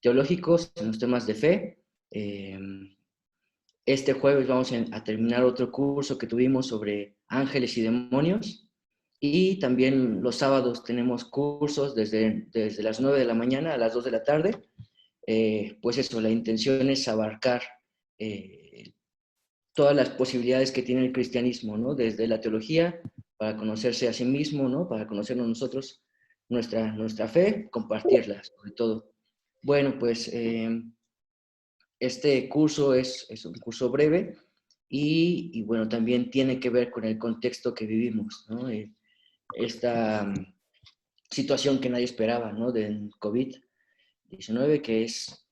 teológicos, en los temas de fe. Este jueves vamos a terminar otro curso que tuvimos sobre ángeles y demonios. Y también los sábados tenemos cursos desde las 9 de la mañana a las 2 de la tarde. Pues eso, la intención es abarcar todas las posibilidades que tiene el cristianismo, ¿no? Desde la teología, para conocerse a sí mismo, ¿no? Para conocernos nosotros, nuestra fe, compartirla, sobre todo. Bueno, pues este curso es un curso breve y, bueno, también tiene que ver con el contexto que vivimos, ¿no? Esta situación que nadie esperaba, ¿no? Del COVID-19, que es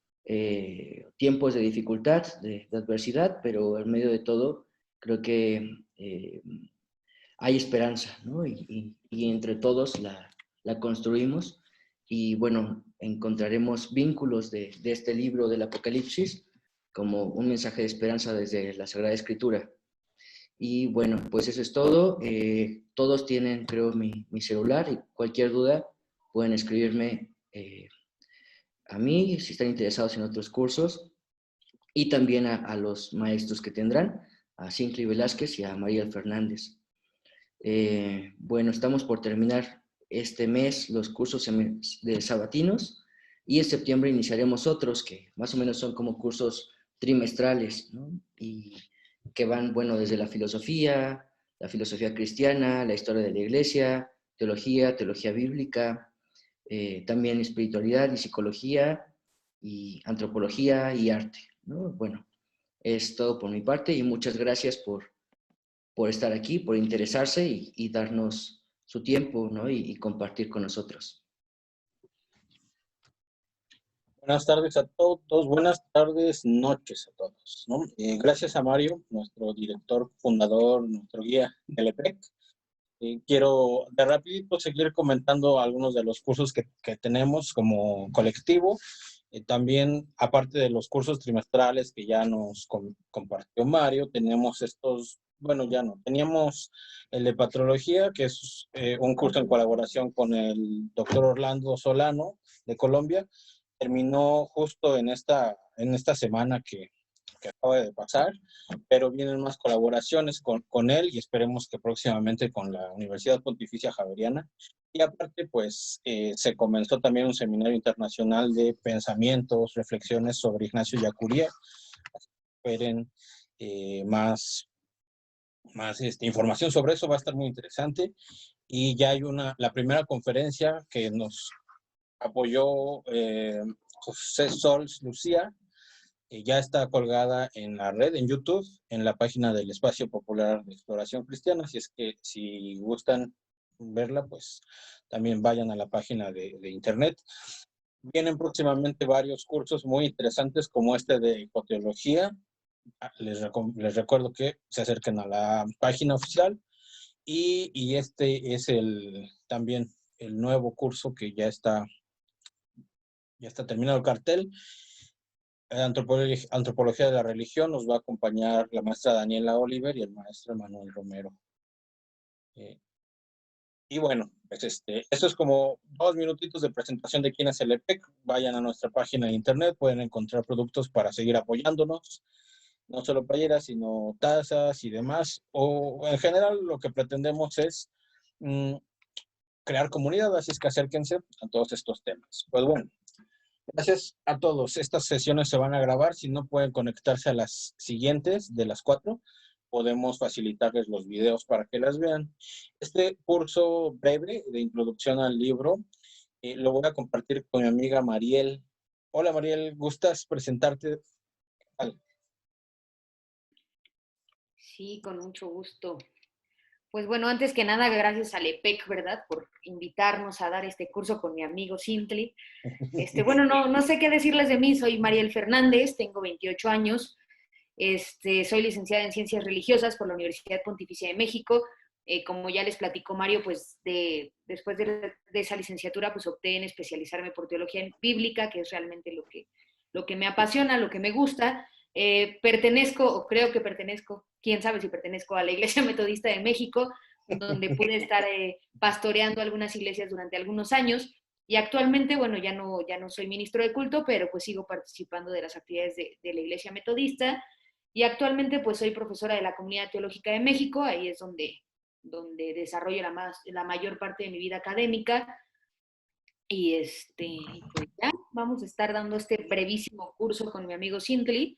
tiempos de dificultad, de adversidad, pero en medio de todo creo que hay esperanza, ¿no? Y entre todos la construimos y bueno, encontraremos vínculos de este libro del Apocalipsis como un mensaje de esperanza desde la Sagrada Escritura. Y bueno, pues eso es todo. Todos tienen, creo, mi celular y cualquier duda pueden escribirme a mí si están interesados en otros cursos y también a los maestros que tendrán, a Cindy Velázquez y a María Fernández. Bueno, estamos por terminar este mes los cursos de sabatinos y en septiembre iniciaremos otros que más o menos son como cursos trimestrales, ¿no? Y que van, bueno, desde la filosofía cristiana, la historia de la iglesia, teología bíblica, también espiritualidad y psicología y antropología y arte, ¿no? Bueno, es todo por mi parte y muchas gracias por estar aquí, por interesarse y darnos su tiempo, ¿no? Y compartir con nosotros. Buenas tardes a todos, buenas tardes, noches a todos, ¿no? Gracias a Mario, nuestro director, fundador, nuestro guía del EPEC. Quiero de rapidito seguir comentando algunos de los cursos que tenemos como colectivo. También, aparte de los cursos trimestrales que ya nos compartió Mario, tenemos estos, bueno, ya no, teníamos el de patrología, que es un curso en colaboración con el doctor Orlando Solano de Colombia. Terminó justo en esta semana que acaba de pasar, pero vienen más colaboraciones con él y esperemos que próximamente con la Universidad Pontificia Javeriana. Y aparte, pues, se comenzó también un seminario internacional de pensamientos, reflexiones sobre Ignacio Yacuría. Esperen más información sobre eso, va a estar muy interesante. Y ya hay la primera conferencia que nos apoyó José Sols Lucía, ya está colgada en la red, en YouTube, en la página del Espacio Popular de Exploración Cristiana. Así es que si gustan verla, pues también vayan a la página de internet. Vienen próximamente varios cursos muy interesantes como este de ecoteología. Les recuerdo que se acerquen a la página oficial y este es también el nuevo curso que ya está terminado el cartel. Antropología de la religión nos va a acompañar la maestra Daniela Oliver y el maestro Manuel Romero. Y bueno, pues esto es como 2 minutitos de presentación de quién es el EPEC. Vayan a nuestra página de internet, pueden encontrar productos para seguir apoyándonos, no solo playeras, sino tazas y demás. O en general lo que pretendemos es crear comunidad, así es que acérquense a todos estos temas. Pues bueno, gracias a todos. Estas sesiones se van a grabar. Si no pueden conectarse a las siguientes de las 4, podemos facilitarles los videos para que las vean. Este curso breve de introducción al libro lo voy a compartir con mi amiga Mariel. Hola Mariel, ¿gustas presentarte? Sí, con mucho gusto. Pues bueno, antes que nada, gracias al EPEC, ¿verdad? Por invitarnos a dar este curso con mi amigo Sintli. Bueno, no sé qué decirles de mí. Soy Mariel Fernández, tengo 28 años. Soy licenciada en Ciencias Religiosas por la Universidad Pontificia de México. Como ya les platicó Mario, pues después de esa licenciatura, pues opté en especializarme por teología bíblica, que es realmente lo que me apasiona, lo que me gusta. Pertenezco, o creo que pertenezco, quién sabe si pertenezco a la Iglesia Metodista de México, donde pude estar pastoreando algunas iglesias durante algunos años. Y actualmente, bueno, ya no soy ministro de culto, pero pues sigo participando de las actividades de la Iglesia Metodista. Y actualmente pues soy profesora de la Comunidad Teológica de México, ahí es donde desarrollo la mayor parte de mi vida académica. Y pues ya vamos a estar dando este brevísimo curso con mi amigo Sintli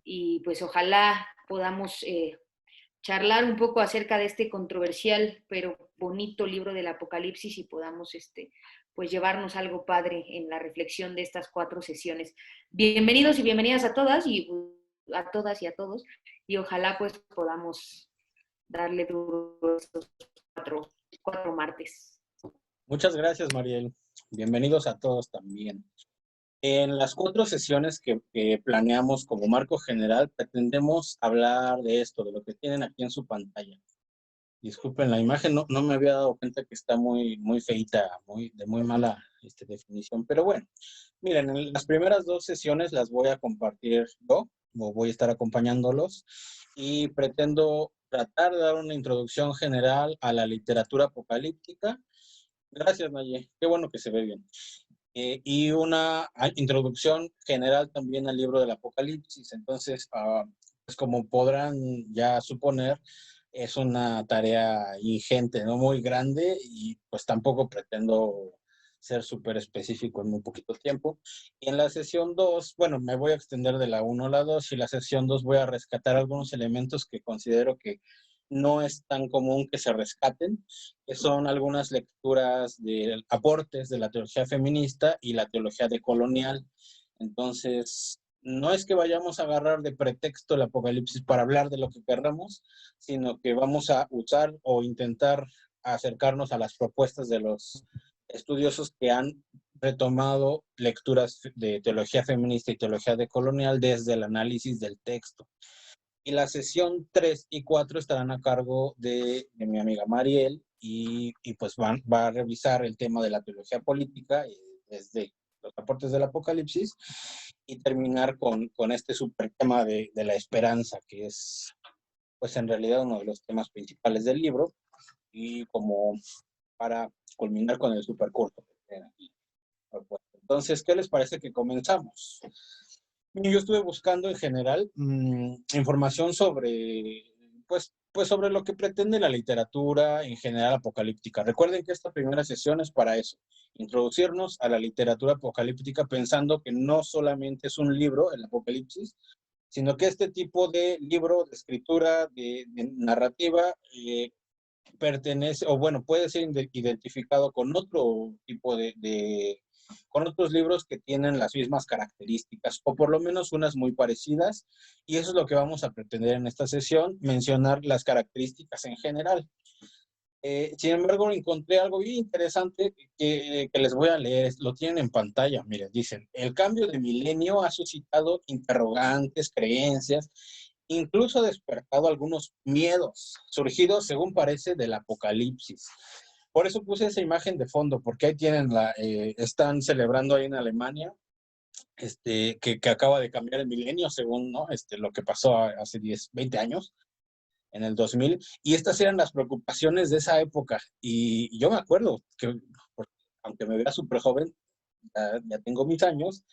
y pues ojalá podamos charlar un poco acerca de este controversial pero bonito libro del Apocalipsis y podamos pues llevarnos algo padre en la reflexión de estas 4 sesiones. Bienvenidos y bienvenidas a todas y a todos y ojalá pues podamos darle duro estos 4 martes. Muchas gracias, Mariel. Bienvenidos a todos también. En las 4 sesiones que planeamos como marco general, pretendemos hablar de esto, de lo que tienen aquí en su pantalla. Disculpen la imagen, no me había dado cuenta que está muy feita, de muy mala definición, pero bueno. Miren, en las primeras 2 sesiones las voy a compartir yo, o voy a estar acompañándolos, y pretendo tratar de dar una introducción general a la literatura apocalíptica. Gracias, Naye, qué bueno que se ve bien. Y una introducción general también al libro del Apocalipsis. Entonces, pues como podrán ya suponer, es una tarea ingente, ¿no? Muy grande, y pues tampoco pretendo ser súper específico en muy poquito tiempo. Y en la sesión 2, bueno, me voy a extender de la 1 a la 2, y la sesión 2 voy a rescatar algunos elementos que considero que no es tan común que se rescaten, que son algunas lecturas de aportes de la teología feminista y la teología decolonial. Entonces, no es que vayamos a agarrar de pretexto el Apocalipsis para hablar de lo que querramos, sino que vamos a usar o intentar acercarnos a las propuestas de los estudiosos que han retomado lecturas de teología feminista y teología decolonial desde el análisis del texto. Y la sesión 3 y 4 estarán a cargo de mi amiga Mariel, y pues va a revisar el tema de la teología política desde los aportes del Apocalipsis, y terminar con este super tema de la esperanza, que es pues en realidad uno de los temas principales del libro, y como para culminar con el super corto que tienen aquí propuesto. Entonces, ¿qué les parece que comenzamos? Yo estuve buscando en general información sobre, pues sobre lo que pretende la literatura en general apocalíptica. Recuerden que esta primera sesión es para eso, introducirnos a la literatura apocalíptica, pensando que no solamente es un libro, el Apocalipsis, sino que este tipo de libro, de escritura, de narrativa, pertenece, o bueno, puede ser identificado con otro tipo con otros libros que tienen las mismas características, o por lo menos unas muy parecidas, y eso es lo que vamos a pretender en esta sesión, mencionar las características en general. Sin embargo, encontré algo bien interesante que les voy a leer, lo tienen en pantalla, miren, dicen: el cambio de milenio ha suscitado interrogantes, creencias, incluso ha despertado algunos miedos, surgidos, según parece, del Apocalipsis. Por eso puse esa imagen de fondo, porque ahí tienen están celebrando ahí en Alemania, que acaba de cambiar el milenio, según, ¿no? Lo que pasó hace 10, 20 años, en el 2000, y estas eran las preocupaciones de esa época. Y yo me acuerdo que, aunque me vea súper joven, ya tengo mis años,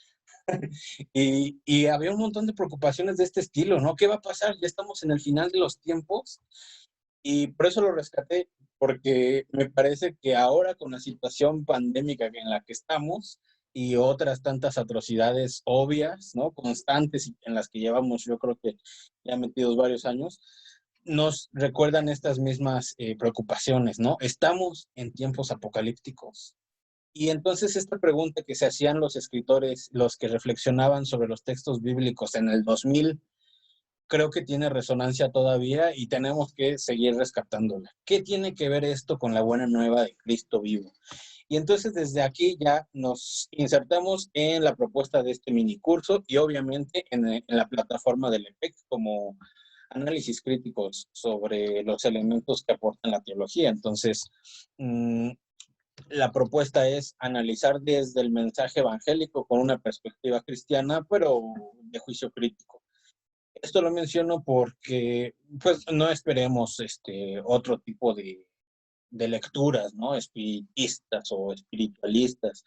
y había un montón de preocupaciones de este estilo, ¿no? ¿Qué va a pasar? Ya estamos en el final de los tiempos, y por eso lo rescaté, porque me parece que ahora, con la situación pandémica en la que estamos y otras tantas atrocidades obvias, ¿no? Constantes, en las que llevamos, yo creo que ya metidos varios años, nos recuerdan estas mismas preocupaciones, ¿no? Estamos en tiempos apocalípticos. Y entonces esta pregunta que se hacían los escritores, los que reflexionaban sobre los textos bíblicos en el 2000, creo que tiene resonancia todavía, y tenemos que seguir rescatándola. ¿Qué tiene que ver esto con la buena nueva de Cristo vivo? Y entonces desde aquí ya nos insertamos en la propuesta de este mini curso, y obviamente en la plataforma del EPEC, como análisis críticos sobre los elementos que aportan la teología. Entonces, la propuesta es analizar desde el mensaje evangélico con una perspectiva cristiana, pero de juicio crítico. Esto lo menciono porque, pues, no esperemos otro tipo de de lecturas, ¿no? Espiritistas o espiritualistas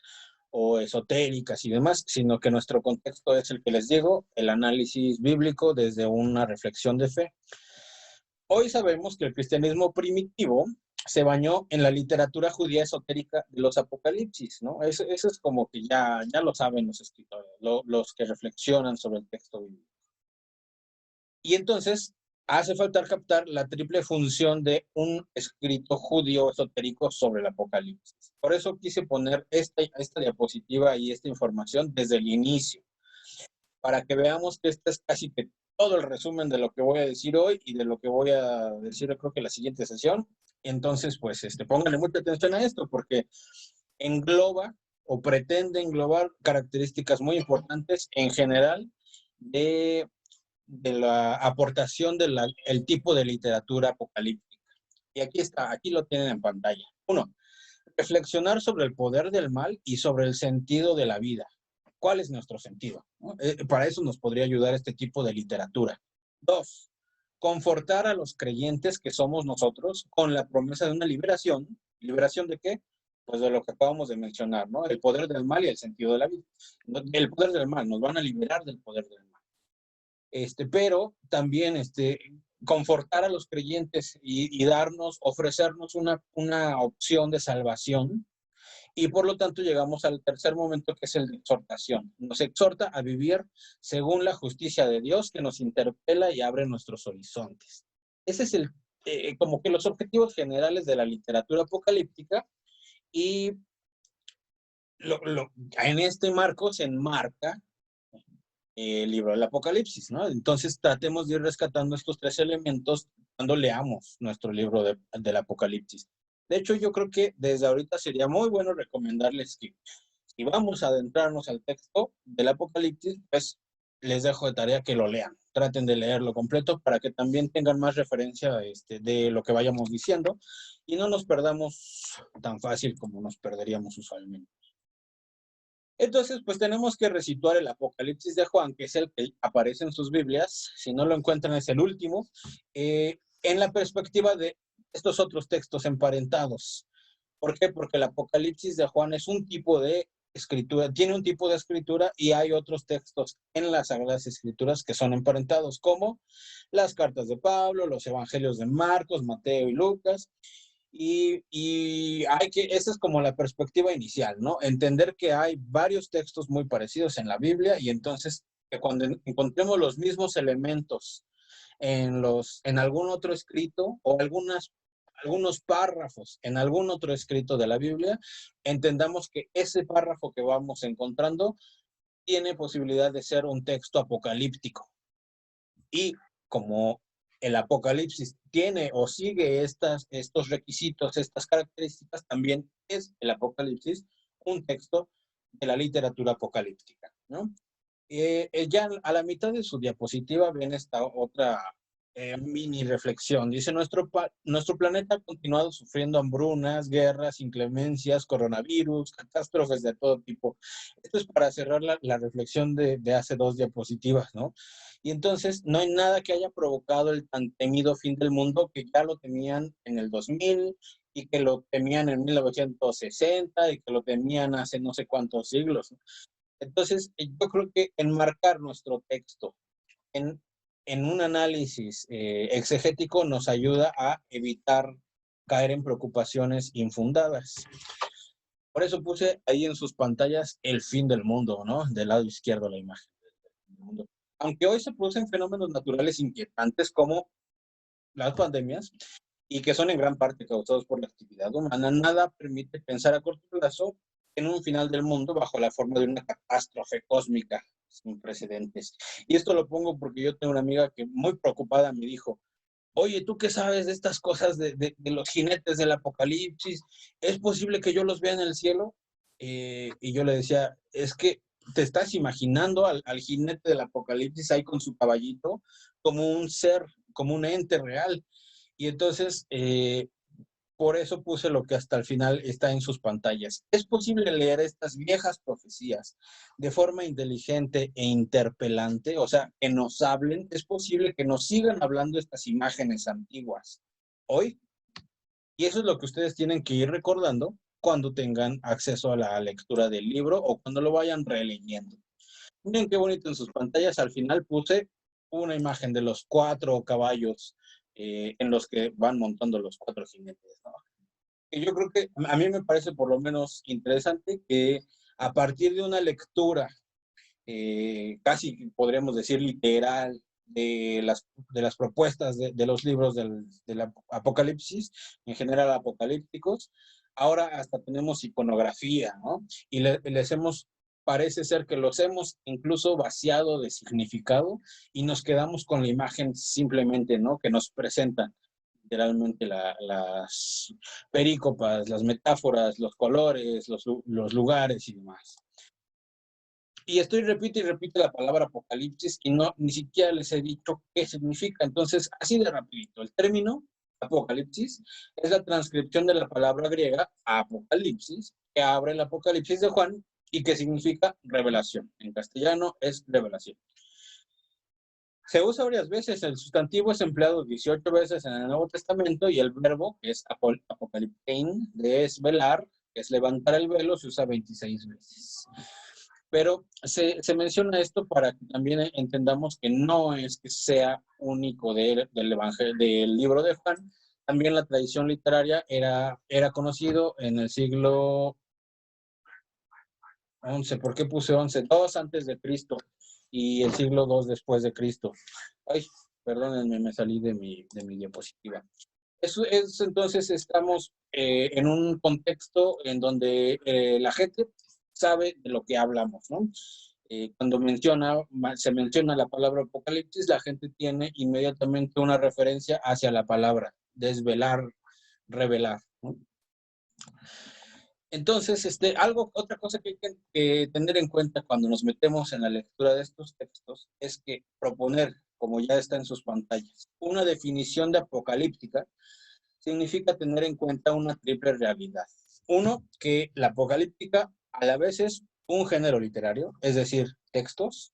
o esotéricas y demás, sino que nuestro contexto es el que les digo, el análisis bíblico desde una reflexión de fe. Hoy sabemos que el cristianismo primitivo se bañó en la literatura judía esotérica de los apocalipsis, ¿no? Eso es como que ya lo saben los escritores, los que reflexionan sobre el texto bíblico. Y entonces hace falta captar la triple función de un escrito judío esotérico sobre el apocalipsis. Por eso quise poner esta diapositiva y esta información desde el inicio, para que veamos que este es casi que todo el resumen de lo que voy a decir hoy y de lo que voy a decir, creo que en la siguiente sesión. Entonces, pues, pónganle mucha atención a esto, porque engloba o pretende englobar características muy importantes en general de la aportación del tipo de literatura apocalíptica. Y aquí está, aquí lo tienen en pantalla. 1. Reflexionar sobre el poder del mal y sobre el sentido de la vida. ¿Cuál es nuestro sentido? ¿No? Para eso nos podría ayudar este tipo de literatura. 2. Confortar a los creyentes que somos nosotros con la promesa de una liberación. ¿Liberación de qué? Pues de lo que acabamos de mencionar, ¿no? El poder del mal y el sentido de la vida. El poder del mal, nos van a liberar del poder del mal. Pero también confortar a los creyentes y ofrecernos una opción de salvación. Y por lo tanto llegamos al tercer momento, que es el de exhortación. Nos exhorta a vivir según la justicia de Dios, que nos interpela y abre nuestros horizontes. Ese es como que los objetivos generales de la literatura apocalíptica, y en este marco se enmarca el libro del Apocalipsis, ¿no? Entonces tratemos de ir rescatando estos tres elementos cuando leamos nuestro libro del Apocalipsis. De hecho, yo creo que desde ahorita sería muy bueno recomendarles que si vamos a adentrarnos al texto del Apocalipsis, pues les dejo de tarea que lo lean. Traten de leerlo completo para que también tengan más referencia de lo que vayamos diciendo y no nos perdamos tan fácil como nos perderíamos usualmente. Entonces, pues tenemos que resituar el Apocalipsis de Juan, que es el que aparece en sus Biblias. Si no lo encuentran, es el último, en la perspectiva de estos otros textos emparentados. ¿Por qué? Porque el Apocalipsis de Juan es un tipo de escritura, tiene un tipo de escritura, y hay otros textos en las Sagradas Escrituras que son emparentados, como las cartas de Pablo, los evangelios de Marcos, Mateo y Lucas. Y esa es como la perspectiva inicial, ¿no? Entender que hay varios textos muy parecidos en la Biblia, y entonces que cuando encontremos los mismos elementos en algún otro escrito o algunos párrafos en algún otro escrito de la Biblia, entendamos que ese párrafo que vamos encontrando tiene posibilidad de ser un texto apocalíptico. Y como el Apocalipsis tiene o sigue estos requisitos, estas características, también es el Apocalipsis un texto de la literatura apocalíptica, ¿no? Ya a la mitad de su diapositiva ven esta otra mini reflexión. Dice, nuestro planeta ha continuado sufriendo hambrunas, guerras, inclemencias, coronavirus, catástrofes de todo tipo. Esto es para cerrar la reflexión de hace 2 diapositivas, ¿no? Y entonces no hay nada que haya provocado el tan temido fin del mundo, que ya lo temían en el 2000 y que lo temían en 1960 y que lo temían hace no sé cuántos siglos, ¿no? Entonces, yo creo que enmarcar nuestro texto en un análisis exegético nos ayuda a evitar caer en preocupaciones infundadas. Por eso puse ahí en sus pantallas el fin del mundo, ¿no? Del lado izquierdo la imagen del mundo. Aunque hoy se producen fenómenos naturales inquietantes como las pandemias, y que son en gran parte causados por la actividad humana, nada permite pensar a corto plazo en un final del mundo bajo la forma de una catástrofe cósmica sin precedentes. Y esto lo pongo porque yo tengo una amiga que muy preocupada me dijo, oye, ¿tú qué sabes de estas cosas de los jinetes del apocalipsis? ¿Es posible que yo los vea en el cielo? Y yo le decía, es que te estás imaginando al jinete del apocalipsis ahí con su caballito como un ser, como un ente real. Y entonces, por eso puse lo que hasta el final está en sus pantallas. Es posible leer estas viejas profecías de forma inteligente e interpelante, o sea, que nos hablen. Es posible que nos sigan hablando estas imágenes antiguas hoy. Y eso es lo que ustedes tienen que ir recordando cuando tengan acceso a la lectura del libro o cuando lo vayan releyendo. Miren qué bonito en sus pantallas. Al final puse una imagen de los 4 caballos en los que van montando los 4 jinetes, ¿no? Y yo creo que a mí me parece por lo menos interesante que a partir de una lectura casi podríamos decir literal de las propuestas de los libros del Apocalipsis, en general apocalípticos, ahora hasta tenemos iconografía, ¿no? Y les hemos, parece ser que los hemos incluso vaciado de significado y nos quedamos con la imagen simplemente, ¿no? Que nos presentan literalmente las perícopas, las metáforas, los colores, los lugares y demás. Y estoy repite y repite la palabra apocalipsis y no, ni siquiera les he dicho qué significa. Entonces, así de rapidito, el término apocalipsis es la transcripción de la palabra griega apocalipsis, que abre el Apocalipsis de Juan y que significa revelación. En castellano es revelación. Se usa varias veces, el sustantivo es empleado 18 veces en el Nuevo Testamento y el verbo, que es apokaliptein, de es velar, que es levantar el velo, se usa 26 veces. Pero se menciona esto para que también entendamos que no es que sea único del evangelio, del libro de Juan. También la tradición literaria era conocido en el siglo XI. ¿Por qué puse 11? 2 antes de Cristo y el siglo 2 después de Cristo. Ay, perdónenme, me salí de mi diapositiva. Entonces estamos en un contexto en donde la gente sabe de lo que hablamos, ¿no? Cuando se menciona la palabra apocalipsis, la gente tiene inmediatamente una referencia hacia la palabra, desvelar, revelar, ¿no? Entonces, otra cosa que hay que tener en cuenta cuando nos metemos en la lectura de estos textos es que proponer, como ya está en sus pantallas, una definición de apocalíptica significa tener en cuenta una triple realidad. Uno, que la apocalíptica a la vez es un género literario, es decir, textos,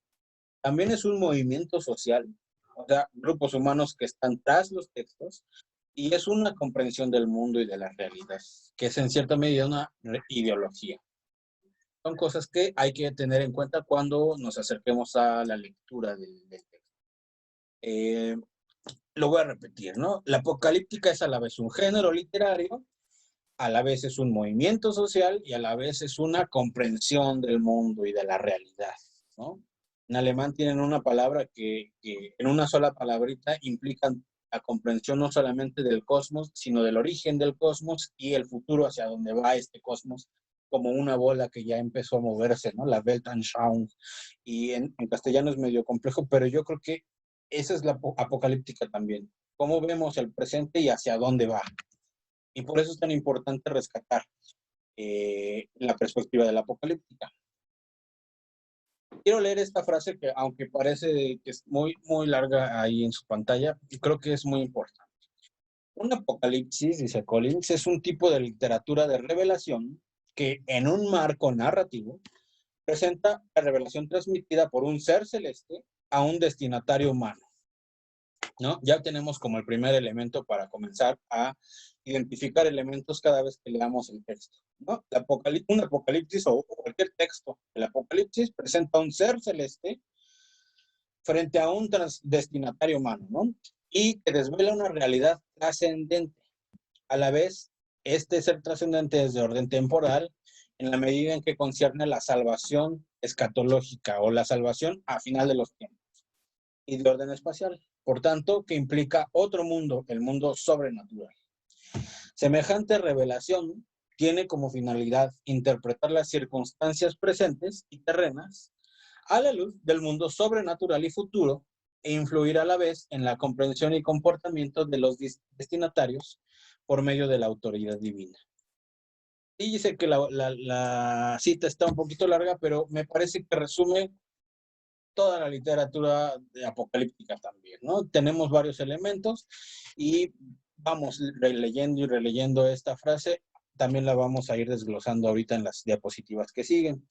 también es un movimiento social, o sea, grupos humanos que están tras los textos, y es una comprensión del mundo y de la realidad, que es en cierta medida una ideología. Son cosas que hay que tener en cuenta cuando nos acerquemos a la lectura del texto. Lo voy a repetir, ¿no? La apocalíptica es a la vez un género literario, a la vez es un movimiento social y a la vez es una comprensión del mundo y de la realidad, ¿no? En alemán tienen una palabra que en una sola palabrita implican la comprensión no solamente del cosmos, sino del origen del cosmos y el futuro hacia donde va este cosmos, como una bola que ya empezó a moverse, ¿no? La Weltanschauung. Y en castellano es medio complejo, pero yo creo que esa es la apocalíptica también. Cómo vemos el presente y hacia dónde va. Y por eso es tan importante rescatar la perspectiva de la apocalíptica. Quiero leer esta frase que, aunque parece que es muy, muy larga ahí en su pantalla, creo que es muy importante. Un apocalipsis, dice Collins, es un tipo de literatura de revelación que en un marco narrativo presenta la revelación transmitida por un ser celeste a un destinatario humano, ¿no? Ya tenemos como el primer elemento para comenzar a identificar elementos cada vez que leamos el texto, ¿no? Un apocalipsis o cualquier texto del apocalipsis presenta a un ser celeste frente a un destinatario humano, ¿no? Y que desvela una realidad trascendente. A la vez, este ser trascendente es de orden temporal en la medida en que concierne la salvación escatológica o la salvación a final de los tiempos, y de orden espacial, por tanto, que implica otro mundo, el mundo sobrenatural. Semejante revelación tiene como finalidad interpretar las circunstancias presentes y terrenas a la luz del mundo sobrenatural y futuro e influir a la vez en la comprensión y comportamiento de los destinatarios por medio de la autoridad divina. Y dice que la cita está un poquito larga, pero me parece que resume toda la literatura apocalíptica también, ¿no? Tenemos varios elementos y vamos releyendo y releyendo esta frase. También la vamos a ir desglosando ahorita en las diapositivas que siguen.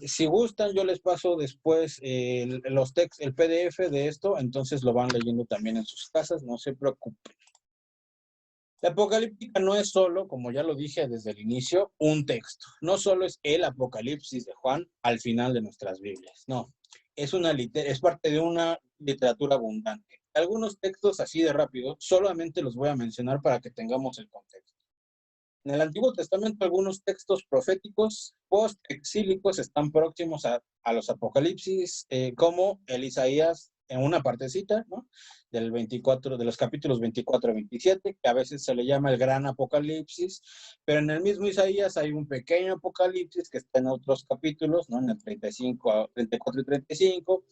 Si gustan, yo les paso después el PDF de esto, entonces lo van leyendo también en sus casas, no se preocupen. La apocalíptica no es solo, como ya lo dije desde el inicio, un texto. No solo es el Apocalipsis de Juan al final de nuestras Biblias. No, es parte de una literatura abundante. Algunos textos así de rápido, solamente los voy a mencionar para que tengamos el contexto. En el Antiguo Testamento, algunos textos proféticos post-exílicos están próximos a los Apocalipsis, como el Isaías en una partecita, ¿no? Del 24, de los capítulos 24 a 27, que a veces se le llama el Gran Apocalipsis, pero en el mismo Isaías hay un pequeño Apocalipsis que está en otros capítulos, ¿no? En el 35, 34 y 35.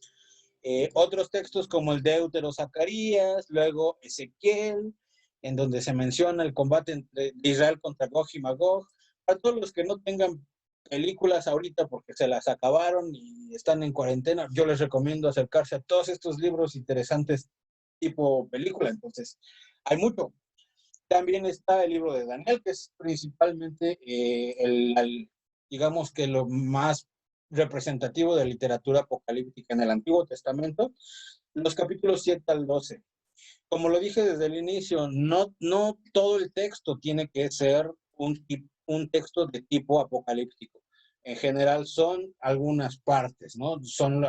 Otros textos como el Deutero Zacarías, luego Ezequiel, en donde se menciona el combate de Israel contra Gog y Magog. Para todos los que no tengan películas ahorita porque se las acabaron y están en cuarentena, yo les recomiendo acercarse a todos estos libros interesantes tipo película. Entonces, hay mucho. También está el libro de Daniel, que es principalmente digamos que lo más representativo de literatura apocalíptica en el Antiguo Testamento, los capítulos 7 al 12. Como lo dije desde el inicio, no todo el texto tiene que ser un texto de tipo apocalíptico. En general son algunas partes, ¿no? Son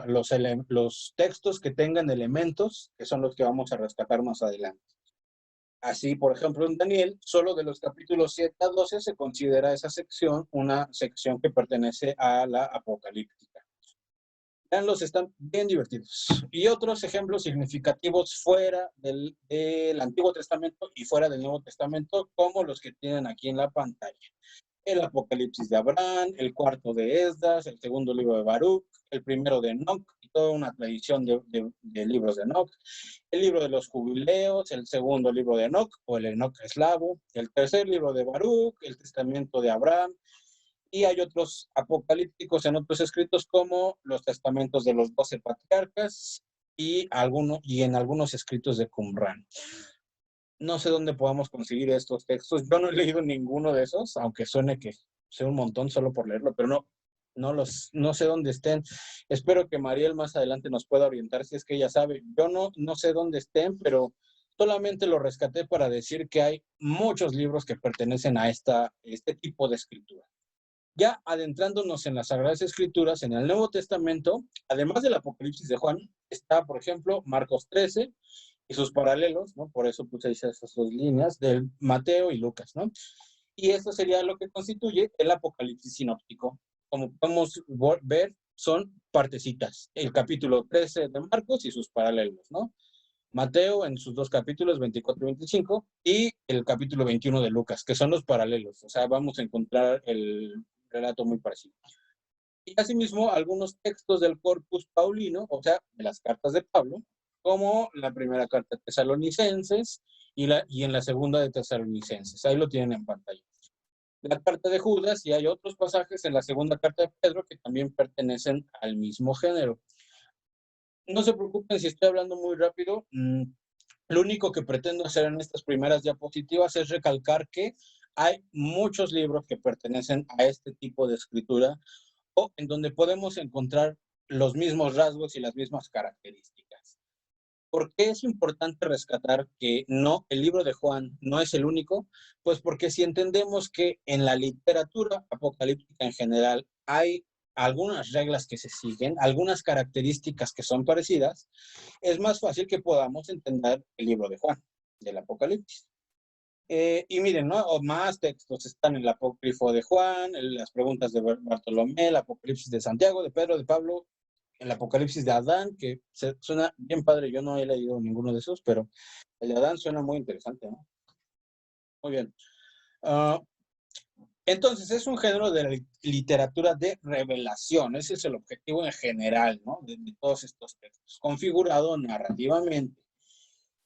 los textos que tengan elementos, que son los que vamos a rescatar más adelante. Así, por ejemplo, en Daniel, solo de los capítulos 7 a 12 se considera esa sección una sección que pertenece a la apocalíptica. Veanlos, están bien divertidos. Y otros ejemplos significativos fuera del Antiguo Testamento y fuera del Nuevo Testamento, como los que tienen aquí en la pantalla. El Apocalipsis de Abraham, el cuarto de Esdras, el segundo libro de Baruch, el primero de Enoch, y toda una tradición de libros de Enoch, el libro de los jubileos, el segundo libro de Enoch, o el Enoch eslavo, el tercer libro de Baruch, el testamento de Abraham, y hay otros apocalípticos en otros escritos como los testamentos de los 12 patriarcas y en algunos escritos de Qumran. No sé dónde podamos conseguir estos textos. Yo no he leído ninguno de esos, aunque suene que sea un montón solo por leerlo, pero no sé dónde estén. Espero que Mariel más adelante nos pueda orientar si es que ella sabe. Yo no sé dónde estén, pero solamente lo rescaté para decir que hay muchos libros que pertenecen a este tipo de escritura. Ya adentrándonos en las Sagradas Escrituras, en el Nuevo Testamento, además del Apocalipsis de Juan, está, por ejemplo, Marcos 13 y sus paralelos, ¿no? Por eso puse esas dos líneas, de Mateo y Lucas, ¿no? Y esto sería lo que constituye el Apocalipsis sinóptico. Como podemos ver, son partecitas. El capítulo 13 de Marcos y sus paralelos, ¿no? Mateo en sus dos capítulos, 24 y 25, y el capítulo 21 de Lucas, que son los paralelos. O sea, vamos a encontrar el relato muy parecido. Y asimismo, algunos textos del Corpus Paulino, o sea, de las cartas de Pablo, como la primera carta de Tesalonicenses y en la segunda de Tesalonicenses. Ahí lo tienen en pantalla. La carta de Judas, y hay otros pasajes en la segunda carta de Pedro que también pertenecen al mismo género. No se preocupen si estoy hablando muy rápido. Lo único que pretendo hacer en estas primeras diapositivas es recalcar que hay muchos libros que pertenecen a este tipo de escritura o en donde podemos encontrar los mismos rasgos y las mismas características. ¿Por qué es importante rescatar que el libro de Juan no es el único? Pues porque si entendemos que en la literatura apocalíptica en general hay algunas reglas que se siguen, algunas características que son parecidas, es más fácil que podamos entender el libro de Juan, del Apocalipsis. Y miren, ¿no? O más textos están en el Apócrifo de Juan, las preguntas de Bartolomé, el Apocalipsis de Santiago, de Pedro, de Pablo, el Apocalipsis de Adán, que suena bien padre. Yo no he leído ninguno de esos, pero el de Adán suena muy interesante, ¿no? Muy bien. Entonces, es un género de literatura de revelación. Ese es el objetivo en general, ¿no? De todos estos textos, configurado narrativamente.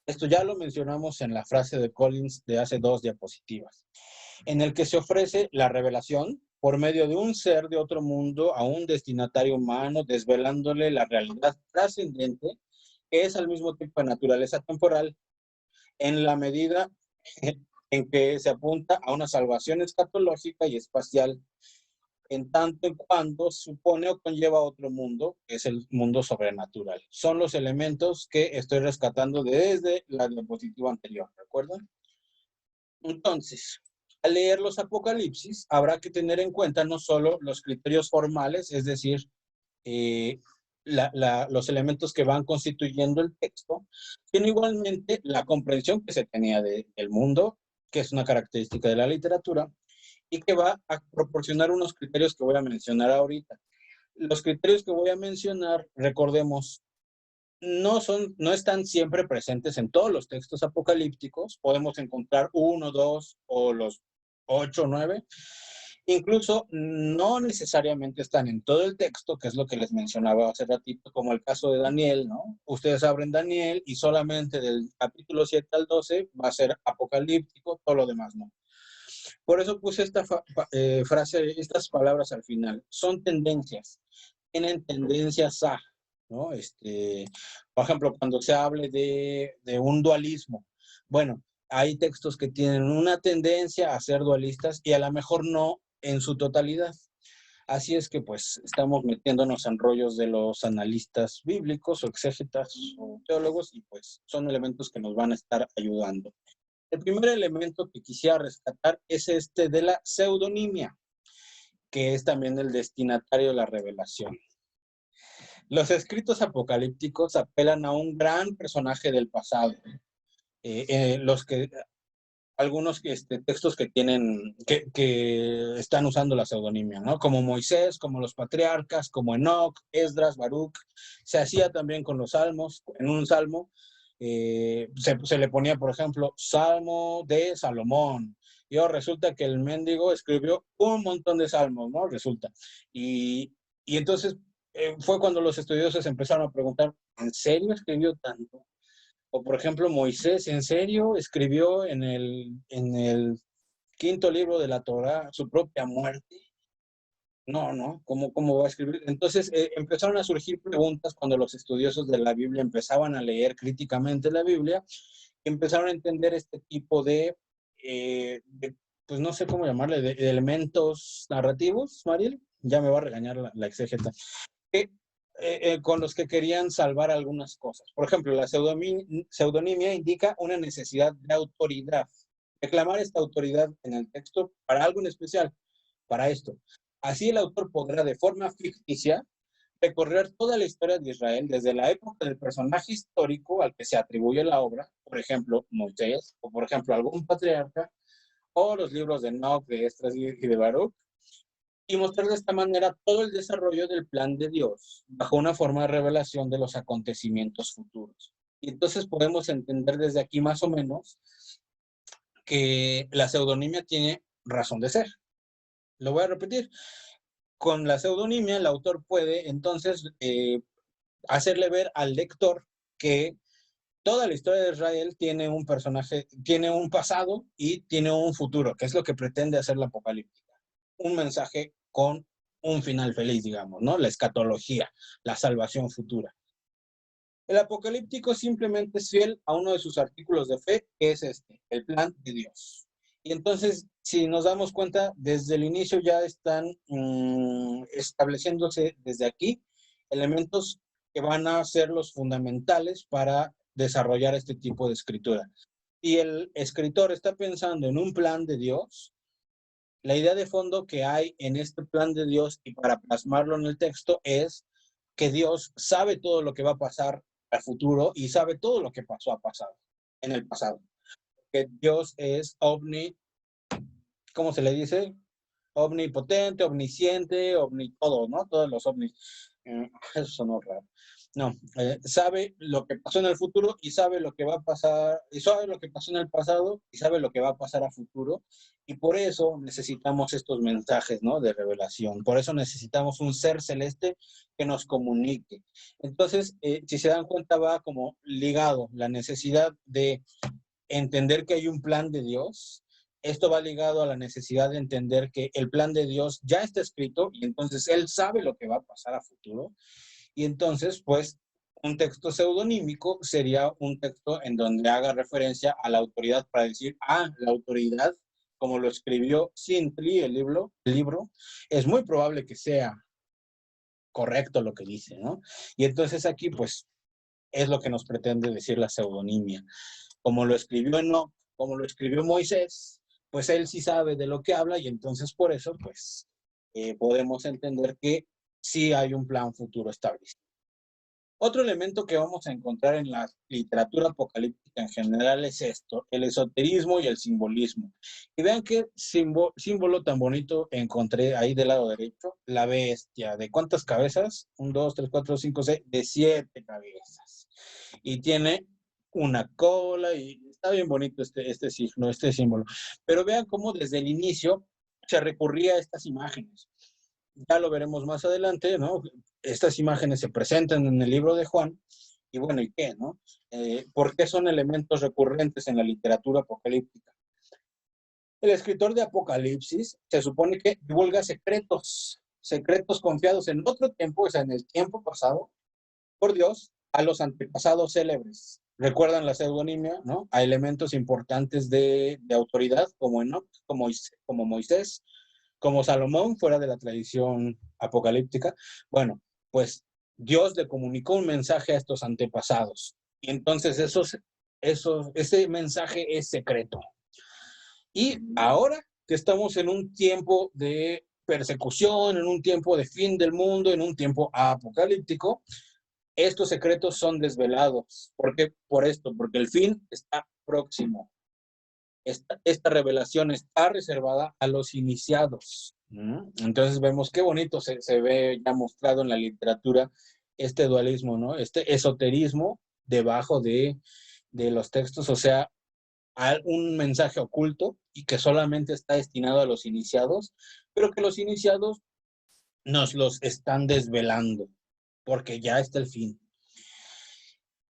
Esto ya lo mencionamos en la frase de Collins de hace 2 diapositivas, en el que se ofrece la revelación por medio de un ser de otro mundo a un destinatario humano, desvelándole la realidad trascendente, que es al mismo tiempo de naturaleza temporal, en la medida en que se apunta a una salvación escatológica y espacial, en tanto en cuanto supone o conlleva otro mundo, que es el mundo sobrenatural. Son los elementos que estoy rescatando desde la diapositiva anterior, ¿recuerdan? Entonces, al leer los Apocalipsis, habrá que tener en cuenta no solo los criterios formales, es decir, los elementos que van constituyendo el texto, sino igualmente la comprensión que se tenía del mundo, que es una característica de la literatura, y que va a proporcionar unos criterios que voy a mencionar ahorita. Los criterios que voy a mencionar, recordemos, no están siempre presentes en todos los textos apocalípticos. Podemos encontrar 1, 2 o los 8, 9. Incluso no necesariamente están en todo el texto, que es lo que les mencionaba hace ratito, como el caso de Daniel, ¿no? Ustedes abren Daniel y solamente del capítulo 7 al 12 va a ser apocalíptico, todo lo demás no. Por eso puse esta frase, estas palabras al final. Son tendencias, tienen tendencias a, ¿no? Por ejemplo, cuando se hable de un dualismo, bueno, hay textos que tienen una tendencia a ser dualistas y a lo mejor no en su totalidad. Así es que pues estamos metiéndonos en rollos de los analistas bíblicos o exégetas o teólogos y pues son elementos que nos van a estar ayudando. El primer elemento que quisiera rescatar es de la pseudonimia, que es también el destinatario de la revelación. Los escritos apocalípticos apelan a un gran personaje del pasado. Algunos textos que están usando la pseudonimia, ¿no? Como Moisés, como los patriarcas, como Enoc, Esdras, Baruch. Se hacía también con los salmos. En un salmo se le ponía, por ejemplo, Salmo de Salomón. Y resulta que el mendigo escribió un montón de salmos, ¿no? Resulta. Y entonces fue cuando los estudiosos empezaron a preguntar, ¿en serio escribió tanto? O por ejemplo, Moisés, ¿en serio escribió en el quinto libro de la Torá su propia muerte? No, ¿cómo va a escribir? Entonces empezaron a surgir preguntas cuando los estudiosos de la Biblia empezaban a leer críticamente la Biblia, empezaron a entender este tipo pues no sé cómo llamarle, de elementos narrativos, Mariel, ya me va a regañar la exégeta, con los que querían salvar algunas cosas. Por ejemplo, la pseudonimia indica una necesidad de autoridad, reclamar esta autoridad en el texto para algo en especial, para esto. Así el autor podrá de forma ficticia recorrer toda la historia de Israel desde la época del personaje histórico al que se atribuye la obra, por ejemplo, Moisés, o por ejemplo, algún patriarca, o los libros de Enoch, de Esdras y de Baruch, y mostrar de esta manera todo el desarrollo del plan de Dios bajo una forma de revelación de los acontecimientos futuros. Y entonces podemos entender desde aquí más o menos que la pseudonimia tiene razón de ser. Lo voy a repetir. Con la pseudonimia el autor puede entonces hacerle ver al lector que toda la historia de Israel tiene un personaje, tiene un pasado y tiene un futuro, que es lo que pretende hacer la apocalíptica. Un mensaje con un final feliz, digamos, ¿no? La escatología, la salvación futura. El apocalíptico simplemente es fiel a uno de sus artículos de fe, que es el plan de Dios. Y entonces, si nos damos cuenta, desde el inicio ya están estableciéndose desde aquí elementos que van a ser los fundamentales para desarrollar este tipo de escritura. Y el escritor está pensando en un plan de Dios. La idea de fondo que hay en este plan de Dios y para plasmarlo en el texto es que Dios sabe todo lo que va a pasar al futuro y sabe todo lo que pasó en el pasado. Que Dios es ¿cómo se le dice? Omnipotente, omnisciente, todo, ¿no? Todos los ovnis. Eso sonó raro. No, sabe lo que pasó en el futuro y sabe lo que va a pasar, y sabe lo que pasó en el pasado y sabe lo que va a pasar a futuro. Y por eso necesitamos estos mensajes, ¿no? De revelación. Por eso necesitamos un ser celeste que nos comunique. Entonces, si se dan cuenta, va como ligado la necesidad de entender que hay un plan de Dios. Esto va ligado a la necesidad de entender que el plan de Dios ya está escrito y entonces Él sabe lo que va a pasar a futuro. Y entonces, pues, un texto pseudonímico sería un texto en donde haga referencia a la autoridad para decir, la autoridad, como lo escribió Sintli, el libro, es muy probable que sea correcto lo que dice, ¿no? Y entonces aquí, pues, es lo que nos pretende decir la pseudonimia. Como lo escribió Enoch, como lo escribió Moisés, pues él sí sabe de lo que habla y entonces por eso, pues, podemos entender que sí hay un plan futuro establecido. Otro elemento que vamos a encontrar en la literatura apocalíptica en general es esto, el esoterismo y el simbolismo. Y vean qué símbolo tan bonito encontré ahí del lado derecho, la bestia. ¿De cuántas cabezas? 1, 2, 3, 4, 5, 6, de 7 cabezas. Y tiene una cola y está bien bonito este signo, este símbolo. Pero vean cómo desde el inicio se recurría a estas imágenes. Ya lo veremos más adelante, ¿no? Estas imágenes se presentan en el libro de Juan, y bueno, ¿y qué, no? ¿Por qué son elementos recurrentes en la literatura apocalíptica? El escritor de Apocalipsis se supone que divulga secretos confiados en otro tiempo, o sea, en el tiempo pasado, por Dios, a los antepasados célebres. Recuerdan la pseudonimia, ¿no? A elementos importantes de autoridad, como Enoch, como Moisés, como Salomón, fuera de la tradición apocalíptica. Bueno, pues Dios le comunicó un mensaje a estos antepasados. Y entonces ese mensaje es secreto. Y ahora que estamos en un tiempo de persecución, en un tiempo de fin del mundo, en un tiempo apocalíptico, estos secretos son desvelados. ¿Por qué? Por esto, porque el fin está próximo. Esta revelación está reservada a los iniciados. Entonces vemos qué bonito se ve ya mostrado en la literatura este dualismo, ¿no? Este esoterismo debajo de los textos, o sea, un mensaje oculto y que solamente está destinado a los iniciados, pero que los iniciados nos los están desvelando, porque ya está el fin.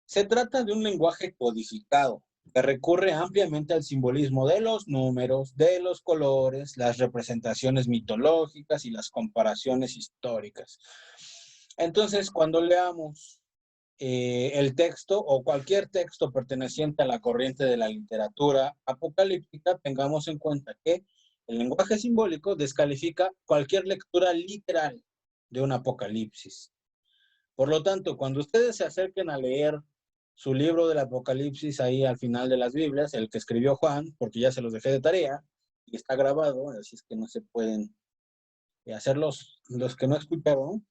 Se trata de un lenguaje codificado, que recurre ampliamente al simbolismo de los números, de los colores, las representaciones mitológicas y las comparaciones históricas. Entonces, cuando leamos el texto o cualquier texto perteneciente a la corriente de la literatura apocalíptica, tengamos en cuenta que el lenguaje simbólico descalifica cualquier lectura literal de un apocalipsis. Por lo tanto, cuando ustedes se acerquen a leer su libro del Apocalipsis ahí al final de las Biblias, el que escribió Juan, porque ya se los dejé de tarea y está grabado, así es que no se pueden hacer los que no escucharon,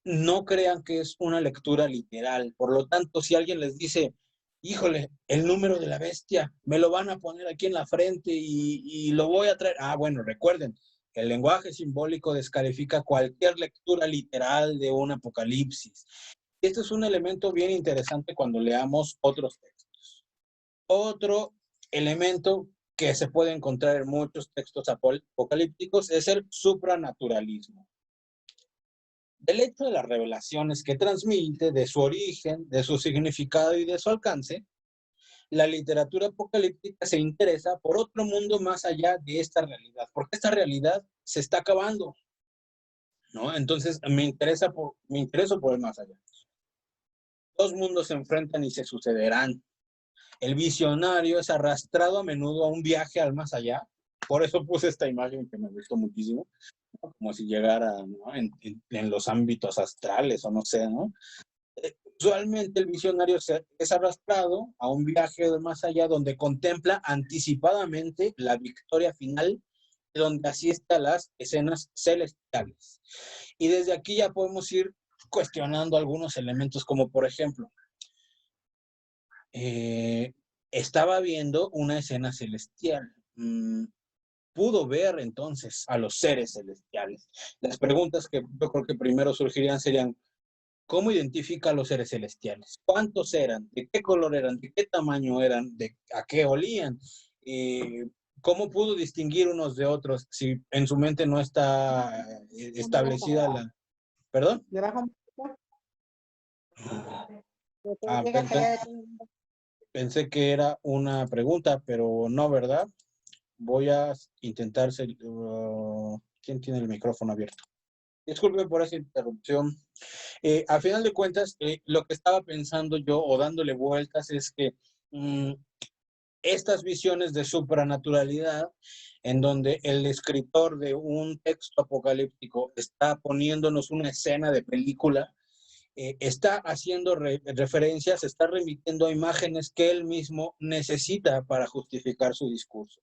no crean que es una lectura literal. Por lo tanto, si alguien les dice, híjole, el número de la bestia, me lo van a poner aquí en la frente y lo voy a traer. Ah, bueno, recuerden, el lenguaje simbólico descalifica cualquier lectura literal de un apocalipsis. Este es un elemento bien interesante cuando leamos otros textos. Otro elemento que se puede encontrar en muchos textos apocalípticos es el supranaturalismo. Del hecho de las revelaciones que transmite, de su origen, de su significado y de su alcance, la literatura apocalíptica se interesa por otro mundo más allá de esta realidad, porque esta realidad se está acabando, ¿no? Entonces me intereso por el más allá. Dos mundos se enfrentan y se sucederán. El visionario es arrastrado a menudo a un viaje al más allá. Por eso puse esta imagen que me gustó muchísimo, ¿no? Como si llegara, ¿no? en los ámbitos astrales o no sé, ¿no? Usualmente el visionario es arrastrado a un viaje al más allá donde contempla anticipadamente la victoria final, donde asiste a las escenas celestiales. Y desde aquí ya podemos ir cuestionando algunos elementos, como por ejemplo, estaba viendo una escena celestial. Pudo ver entonces a los seres celestiales. Las preguntas que yo creo que primero surgirían serían, ¿cómo identifica a los seres celestiales? ¿Cuántos eran? ¿De qué color eran? ¿De qué tamaño eran? ¿A qué olían? ¿Cómo pudo distinguir unos de otros si en su mente no está establecida la... ¿Perdón? Pensé que era una pregunta, pero no, ¿verdad? Voy a intentar... ¿Quién tiene el micrófono abierto? Disculpe por esa interrupción. A final de cuentas, lo que estaba pensando yo o dándole vueltas es que estas visiones de supranaturalidad, en donde el escritor de un texto apocalíptico está poniéndonos una escena de película está haciendo referencias, está remitiendo a imágenes que él mismo necesita para justificar su discurso.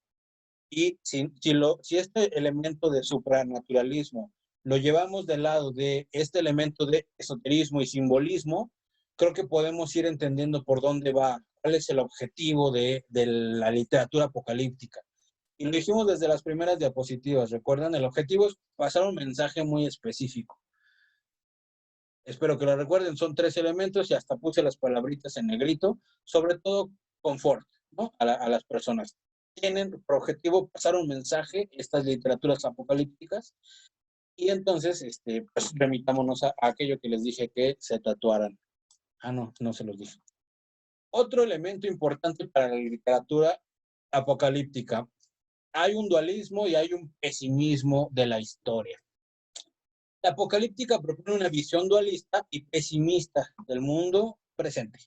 Y si este elemento de supranaturalismo lo llevamos del lado de este elemento de esoterismo y simbolismo, creo que podemos ir entendiendo por dónde va, cuál es el objetivo de la literatura apocalíptica. Y lo dijimos desde las primeras diapositivas, ¿recuerdan? El objetivo es pasar un mensaje muy específico. Espero que lo recuerden, son 3 elementos y hasta puse las palabritas en negrito, sobre todo confort, ¿no? A las personas. Tienen por objetivo pasar un mensaje, estas literaturas apocalípticas, y entonces, pues remitámonos a aquello que les dije que se tatuaran. Ah, no se los dije. Otro elemento importante para la literatura apocalíptica, hay un dualismo y hay un pesimismo de la historia. La apocalíptica propone una visión dualista y pesimista del mundo presente.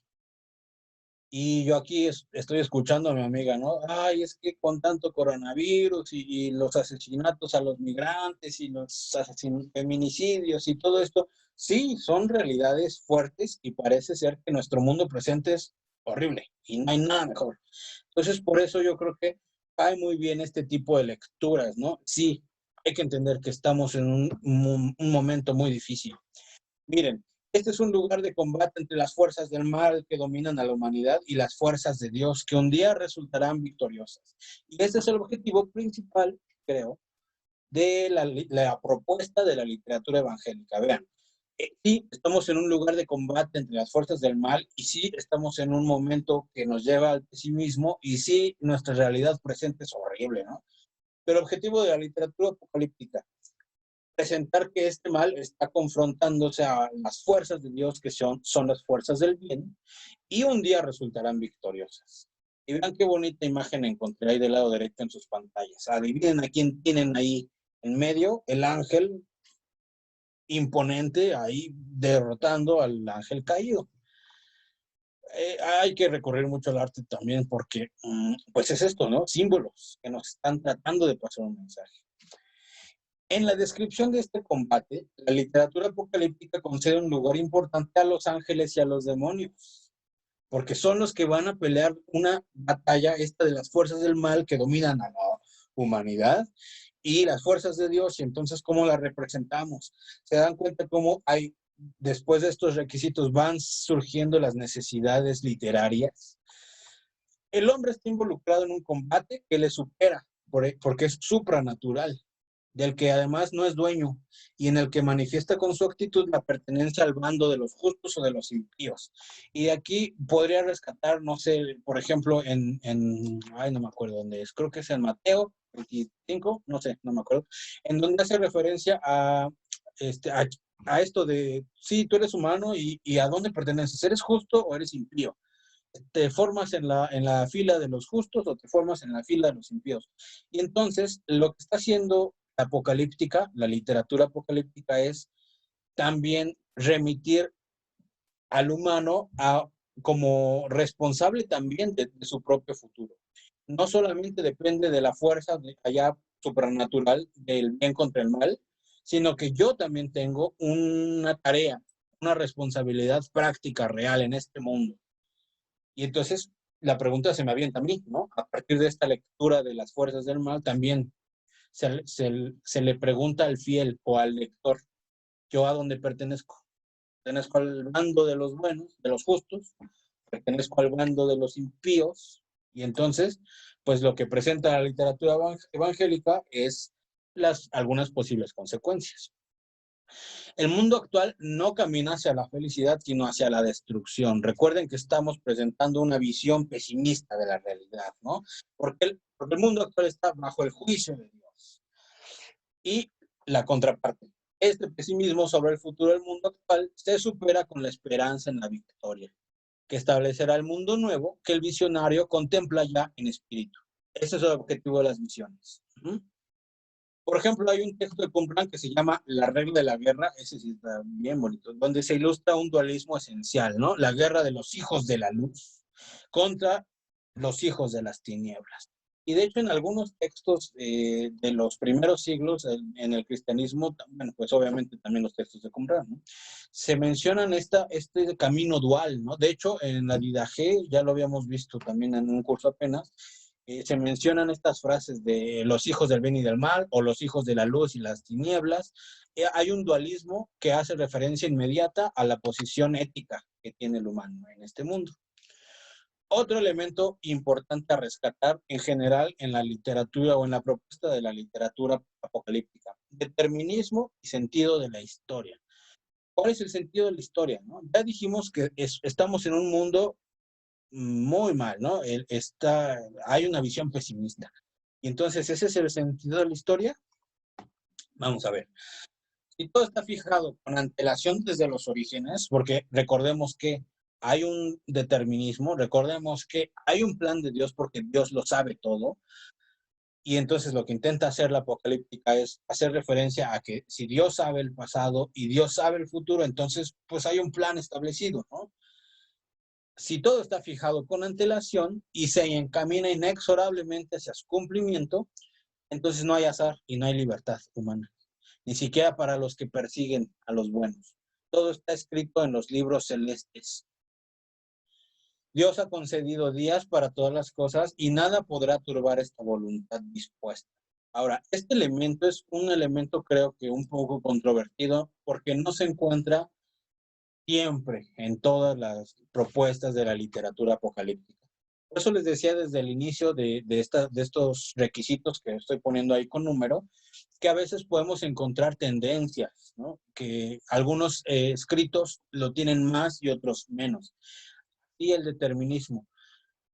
Y yo aquí estoy escuchando a mi amiga, ¿no? Ay, es que con tanto coronavirus y los asesinatos a los migrantes y los feminicidios y todo esto, sí, son realidades fuertes y parece ser que nuestro mundo presente es horrible y no hay nada mejor. Entonces, por eso yo creo que cae muy bien este tipo de lecturas, ¿no? Sí, hay que entender que estamos en un momento muy difícil. Miren, este es un lugar de combate entre las fuerzas del mal que dominan a la humanidad y las fuerzas de Dios que un día resultarán victoriosas. Y este es el objetivo principal, creo, de la propuesta de la literatura evangélica. Vean, sí, estamos en un lugar de combate entre las fuerzas del mal y sí, estamos en un momento que nos lleva al pesimismo y sí, nuestra realidad presente es horrible, ¿no? Pero el objetivo de la literatura apocalíptica, presentar que este mal está confrontándose a las fuerzas de Dios, que son las fuerzas del bien, y un día resultarán victoriosas. Y vean qué bonita imagen encontré ahí del lado derecho en sus pantallas. Adivinen a quién tienen ahí en medio, el ángel imponente ahí derrotando al ángel caído. Hay que recurrir mucho al arte también porque, pues es esto, ¿no? Símbolos que nos están tratando de pasar un mensaje. En la descripción de este combate, la literatura apocalíptica concede un lugar importante a los ángeles y a los demonios, porque son los que van a pelear una batalla esta de las fuerzas del mal que dominan a la humanidad y las fuerzas de Dios, y entonces cómo las representamos. Se dan cuenta cómo hay, después de estos requisitos, van surgiendo las necesidades literarias. El hombre está involucrado en un combate que le supera, porque es supranatural, del que además no es dueño, y en el que manifiesta con su actitud la pertenencia al bando de los justos o de los impíos. Y de aquí podría rescatar, no sé, por ejemplo, ay, no me acuerdo dónde es, creo que es en Mateo 25, no sé, no me acuerdo, en donde hace referencia a esto de, sí, tú eres humano y ¿a dónde perteneces? ¿Eres justo o eres impío? ¿Te formas en la fila de los justos o te formas en la fila de los impíos? Y entonces, lo que está haciendo la apocalíptica, la literatura apocalíptica, es también remitir al humano como responsable también de su propio futuro. No solamente depende de la fuerza allá supranatural del bien contra el mal, sino que yo también tengo una tarea, una responsabilidad práctica real en este mundo. Y entonces la pregunta se me avienta a mí, ¿no? A partir de esta lectura de las fuerzas del mal, también se le pregunta al fiel o al lector, ¿yo a dónde pertenezco? ¿Pertenezco al bando de los buenos, de los justos? ¿Pertenezco al bando de los impíos? Y entonces, pues lo que presenta la literatura evangélica es algunas posibles consecuencias. El mundo actual no camina hacia la felicidad, sino hacia la destrucción. Recuerden que estamos presentando una visión pesimista de la realidad, ¿no? Porque el mundo actual está bajo el juicio de Dios. Y la contraparte. Este pesimismo sobre el futuro del mundo actual se supera con la esperanza en la victoria, que establecerá el mundo nuevo que el visionario contempla ya en espíritu. Ese es el objetivo de las visiones. Por ejemplo, hay un texto de Qumran que se llama La regla de la guerra, ese sí está bien bonito, donde se ilustra un dualismo esencial, ¿no? La guerra de los hijos de la luz contra los hijos de las tinieblas. Y de hecho en algunos textos de los primeros siglos en el cristianismo, bueno, pues obviamente también los textos de Qumran, ¿no? Se mencionan este camino dual, ¿no? De hecho en la Didache, ya lo habíamos visto también en un curso apenas, se mencionan estas frases de los hijos del bien y del mal, o los hijos de la luz y las tinieblas. Hay un dualismo que hace referencia inmediata a la posición ética que tiene el humano en este mundo. Otro elemento importante a rescatar en general en la literatura o en la propuesta de la literatura apocalíptica: determinismo y sentido de la historia. ¿Cuál es el sentido de la historia, no? Ya dijimos que estamos en un mundo muy mal, ¿no? Hay una visión pesimista. Y entonces, ¿ese es el sentido de la historia? Vamos a ver. Si todo está fijado con antelación desde los orígenes, porque recordemos que hay un determinismo, recordemos que hay un plan de Dios porque Dios lo sabe todo, y entonces lo que intenta hacer la apocalíptica es hacer referencia a que si Dios sabe el pasado y Dios sabe el futuro, entonces pues hay un plan establecido, ¿no? Si todo está fijado con antelación y se encamina inexorablemente hacia su cumplimiento, entonces no hay azar y no hay libertad humana, ni siquiera para los que persiguen a los buenos. Todo está escrito en los libros celestes. Dios ha concedido días para todas las cosas y nada podrá turbar esta voluntad dispuesta. Ahora, este elemento es un elemento, creo que un poco controvertido, porque no se encuentra siempre en todas las propuestas de la literatura apocalíptica. Por eso les decía desde el inicio de estos requisitos que estoy poniendo ahí con número, que a veces podemos encontrar tendencias, ¿no? Que algunos escritos lo tienen más y otros menos. Y el determinismo.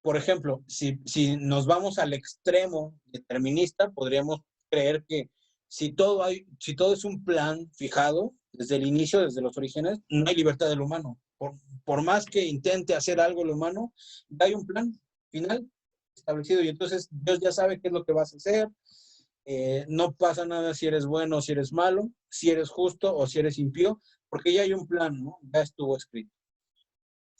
Por ejemplo, si nos vamos al extremo determinista, podríamos creer que si todo es un plan fijado desde el inicio, desde los orígenes, no hay libertad del humano. Por más que intente hacer algo el humano, ya hay un plan final establecido y entonces Dios ya sabe qué es lo que vas a hacer. No pasa nada si eres bueno o si eres malo, si eres justo o si eres impío, porque ya hay un plan, ¿no? Ya estuvo escrito.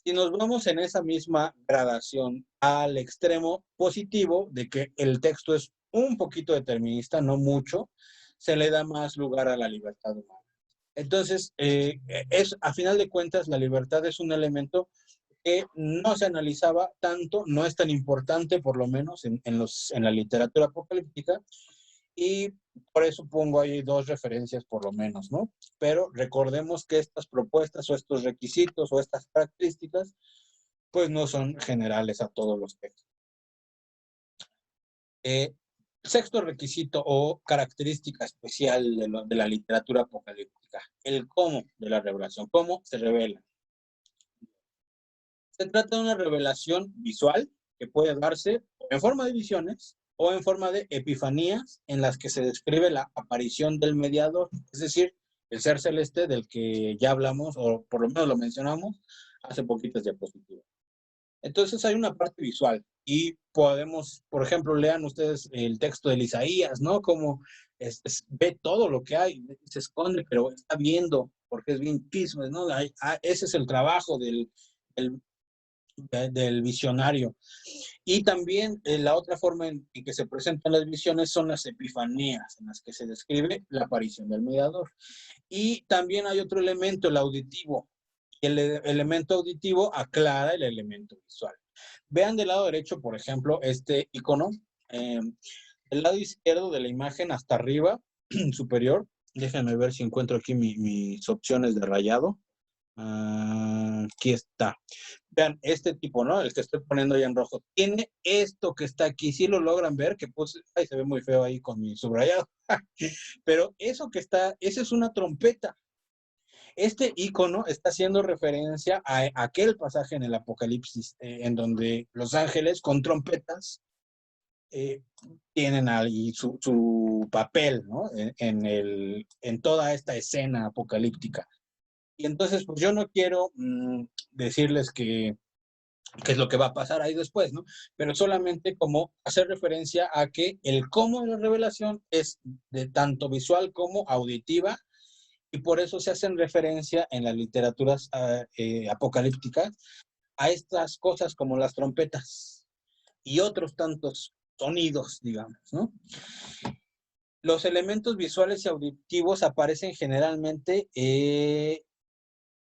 Si nos vamos en esa misma gradación al extremo positivo de que el texto es un poquito determinista, no mucho, se le da más lugar a la libertad humana. Entonces, a final de cuentas, la libertad es un elemento que no se analizaba tanto, no es tan importante, por lo menos en la literatura apocalíptica, y por eso pongo ahí dos referencias por lo menos, ¿no? Pero recordemos que estas propuestas o estos requisitos o estas características, pues no son generales a todos los textos. Sexto requisito o característica especial de la literatura apocalíptica: el cómo de la revelación, cómo se revela. Se trata de una revelación visual que puede darse en forma de visiones o en forma de epifanías en las que se describe la aparición del mediador, es decir, el ser celeste del que ya hablamos, o por lo menos lo mencionamos hace poquitas diapositivas. Entonces hay una parte visual y podemos, por ejemplo, lean ustedes el texto de Isaías, ¿no? Como ve todo lo que hay, se esconde, pero está viendo, porque es bien chismes, ¿no? Ese es el trabajo del visionario. Y también la otra forma en que se presentan las visiones son las epifanías, en las que se describe la aparición del mediador. Y también hay otro elemento, el auditivo. El elemento auditivo aclara el elemento visual. Vean del lado derecho, por ejemplo, este icono. Del lado izquierdo de la imagen hasta arriba, superior. Déjenme ver si encuentro aquí mis opciones de rayado. Aquí está. Vean, este tipo, ¿no? El que estoy poniendo ahí en rojo. Tiene esto que está aquí. ¿Sí lo logran ver? Que puse, ay, se ve muy feo ahí con mi subrayado. Pero eso que está, esa es una trompeta. Este icono está haciendo referencia a aquel pasaje en el Apocalipsis, en donde los ángeles con trompetas tienen ahí su papel, ¿no? En toda esta escena apocalíptica. Y entonces, pues yo no quiero decirles qué es lo que va a pasar ahí después, ¿no? Pero solamente como hacer referencia a que el cómo de la revelación es de tanto visual como auditiva, y por eso se hacen referencia en las literaturas apocalípticas a estas cosas como las trompetas y otros tantos sonidos, digamos, ¿no? Los elementos visuales y auditivos aparecen generalmente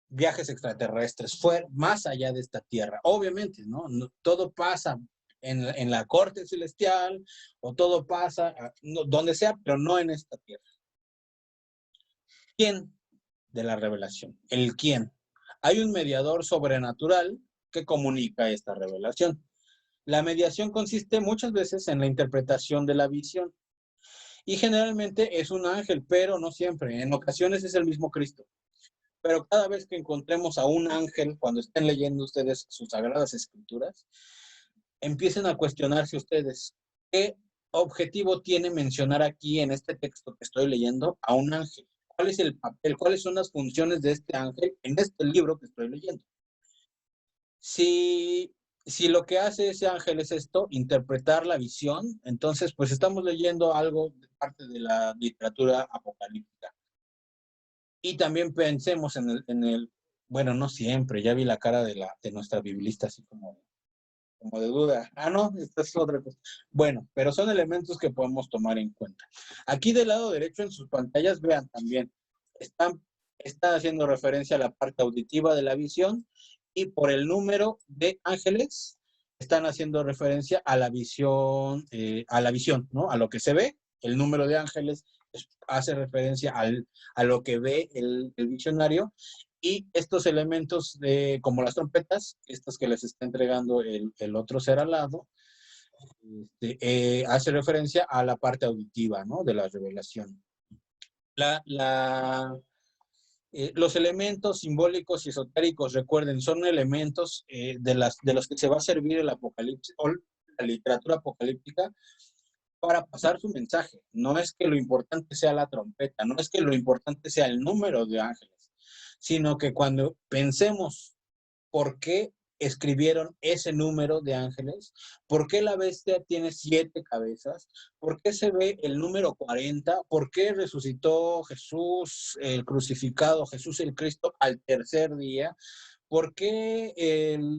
viajes extraterrestres, más allá de esta tierra. Obviamente, ¿no? Todo pasa en la corte celestial, o todo pasa donde sea, pero no en esta tierra. ¿Quién de la revelación? El quién. Hay un mediador sobrenatural que comunica esta revelación. La mediación consiste muchas veces en la interpretación de la visión. Y generalmente es un ángel, pero no siempre. En ocasiones es el mismo Cristo. Pero cada vez que encontremos a un ángel, cuando estén leyendo ustedes sus sagradas escrituras, empiecen a cuestionarse ustedes, ¿qué objetivo tiene mencionar aquí en este texto que estoy leyendo a un ángel? ¿Cuál es el papel? ¿Cuáles son las funciones de este ángel en este libro que estoy leyendo? Si lo que hace ese ángel es esto, interpretar la visión, entonces pues estamos leyendo algo de parte de la literatura apocalíptica. Y también pensemos en el bueno, no siempre, ya vi la cara de nuestra biblista así como de duda. Ah, no, esta es otra cosa. Bueno, pero son elementos que podemos tomar en cuenta. Aquí del lado derecho en sus pantallas, vean también, están haciendo referencia a la parte auditiva de la visión, y por el número de ángeles están haciendo referencia a la visión, ¿no? A lo que se ve. El número de ángeles hace referencia a lo que ve el visionario, y estos elementos como las trompetas, estas que les está entregando el otro ser al lado, hace referencia a la parte auditiva, ¿no? De la revelación. Los elementos simbólicos y esotéricos, recuerden, son elementos de los que se va a servir el Apocalipsis o la literatura apocalíptica para pasar su mensaje. No es que lo importante sea la trompeta, no es que lo importante sea el número de ángeles, sino que cuando pensemos por qué escribieron ese número de ángeles, por qué la bestia tiene 7 cabezas, por qué se ve el número 40, por qué resucitó Jesús, el crucificado, Jesús el Cristo al tercer día, por qué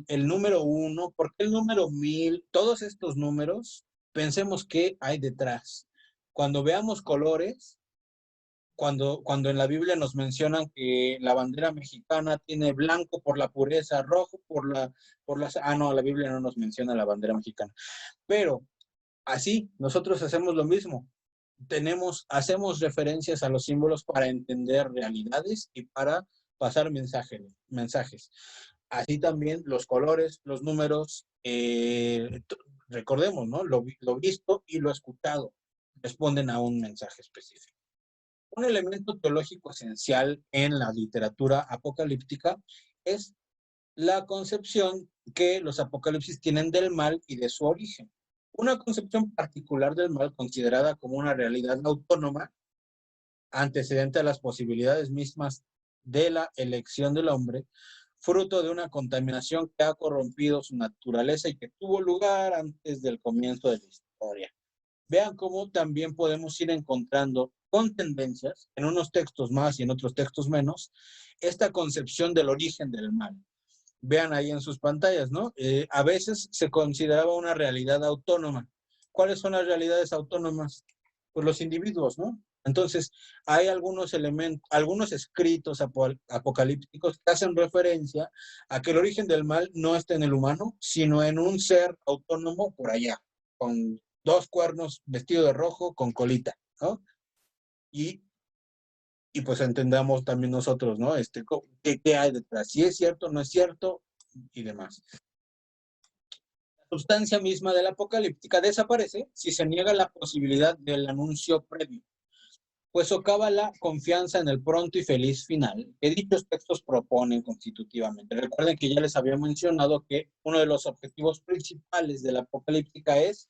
el número 1, por qué el número 1000, todos estos números, pensemos qué hay detrás. Cuando veamos colores, cuando en la Biblia nos mencionan que la bandera mexicana tiene blanco por la pureza, rojo no, la Biblia no nos menciona la bandera mexicana. Pero así, nosotros hacemos lo mismo. Hacemos referencias a los símbolos para entender realidades y para pasar mensajes. Así también los colores, los números, recordemos, ¿no? Lo visto y lo escuchado responden a un mensaje específico. Un elemento teológico esencial en la literatura apocalíptica es la concepción que los apocalipsis tienen del mal y de su origen. Una concepción particular del mal considerada como una realidad autónoma, antecedente a las posibilidades mismas de la elección del hombre, fruto de una contaminación que ha corrompido su naturaleza y que tuvo lugar antes del comienzo de la historia. Vean cómo también podemos ir encontrando con tendencias, en unos textos más y en otros textos menos, esta concepción del origen del mal. Vean ahí en sus pantallas, ¿no? A veces se consideraba una realidad autónoma. ¿Cuáles son las realidades autónomas? Pues los individuos, ¿no? Entonces, hay algunos escritos apocalípticos que hacen referencia a que el origen del mal no está en el humano, sino en un ser autónomo por allá, con 2 cuernos, vestido de rojo, con colita, ¿no? Y pues entendamos también nosotros, ¿no? ¿Qué hay detrás? Si es cierto, no es cierto, y demás. La sustancia misma de la apocalíptica desaparece si se niega la posibilidad del anuncio previo, pues socava la confianza en el pronto y feliz final que dichos textos proponen constitutivamente. Recuerden que ya les había mencionado que uno de los objetivos principales de la apocalíptica es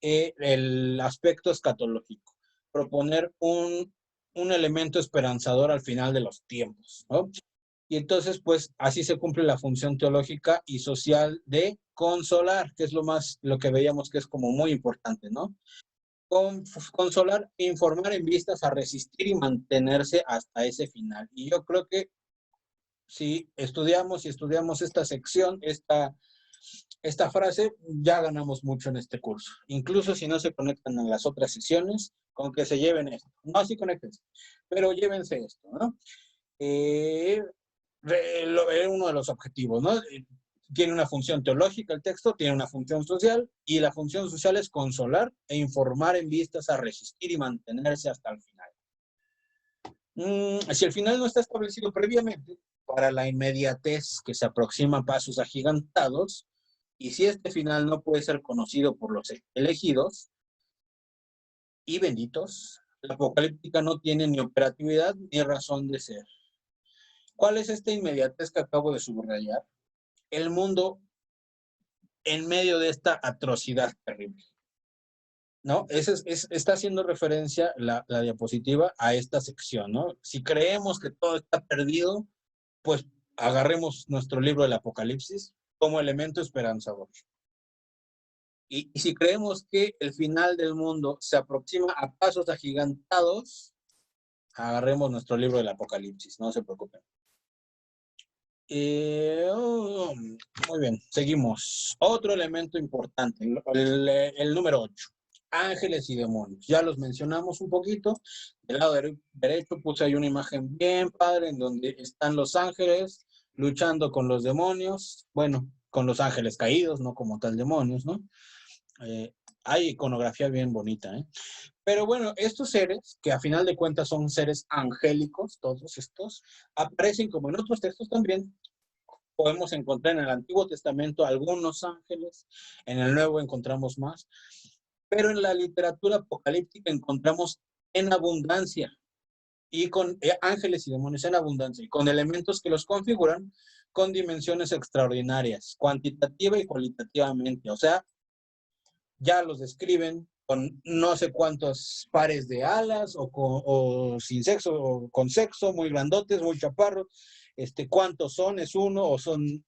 el aspecto escatológico, proponer un elemento esperanzador al final de los tiempos, ¿no? Y entonces, pues, así se cumple la función teológica y social de consolar, que es lo que veíamos que es como muy importante, ¿no? Consolar e informar en vistas a resistir y mantenerse hasta ese final. Y yo creo que si estudiamos esta sección, esta frase, ya ganamos mucho en este curso. Incluso si no se conectan a las otras sesiones, con que se lleven esto. No así conéctense, pero llévense esto, ¿no? Uno de los objetivos, ¿no? Tiene una función teológica el texto, tiene una función social, y la función social es consolar e informar en vistas a resistir y mantenerse hasta el final. Si el final no está establecido previamente, para la inmediatez que se aproxima a pasos agigantados, y si este final no puede ser conocido por los elegidos y benditos, la apocalíptica no tiene ni operatividad ni razón de ser. ¿Cuál es esta inmediatez que acabo de subrayar? El mundo en medio de esta atrocidad terrible, ¿no? Está haciendo referencia la diapositiva a esta sección, ¿no? Si creemos que todo está perdido, pues agarremos nuestro libro del Apocalipsis como elemento esperanzador. Y si creemos que el final del mundo se aproxima a pasos agigantados, agarremos nuestro libro del Apocalipsis, no se preocupen. Muy bien, seguimos. Otro elemento importante, el número 8. Ángeles y demonios. Ya los mencionamos un poquito. Del lado derecho puse ahí una imagen bien padre en donde están los ángeles luchando con los demonios. Bueno, con los ángeles caídos, no como tal demonios, ¿no? Hay iconografía bien bonita, ¿eh? Pero bueno, estos seres, que a final de cuentas son seres angélicos, todos estos, aparecen como en otros textos también. Podemos encontrar en el Antiguo Testamento algunos ángeles, en el Nuevo encontramos más, pero en la literatura apocalíptica encontramos en abundancia, y con ángeles y demonios en abundancia, y con elementos que los configuran con dimensiones extraordinarias, cuantitativa y cualitativamente, o sea, ya los describen con no sé cuántos pares de alas, o sin sexo, o con sexo, muy grandotes, muy chaparros. ¿Cuántos son? ¿Es uno o son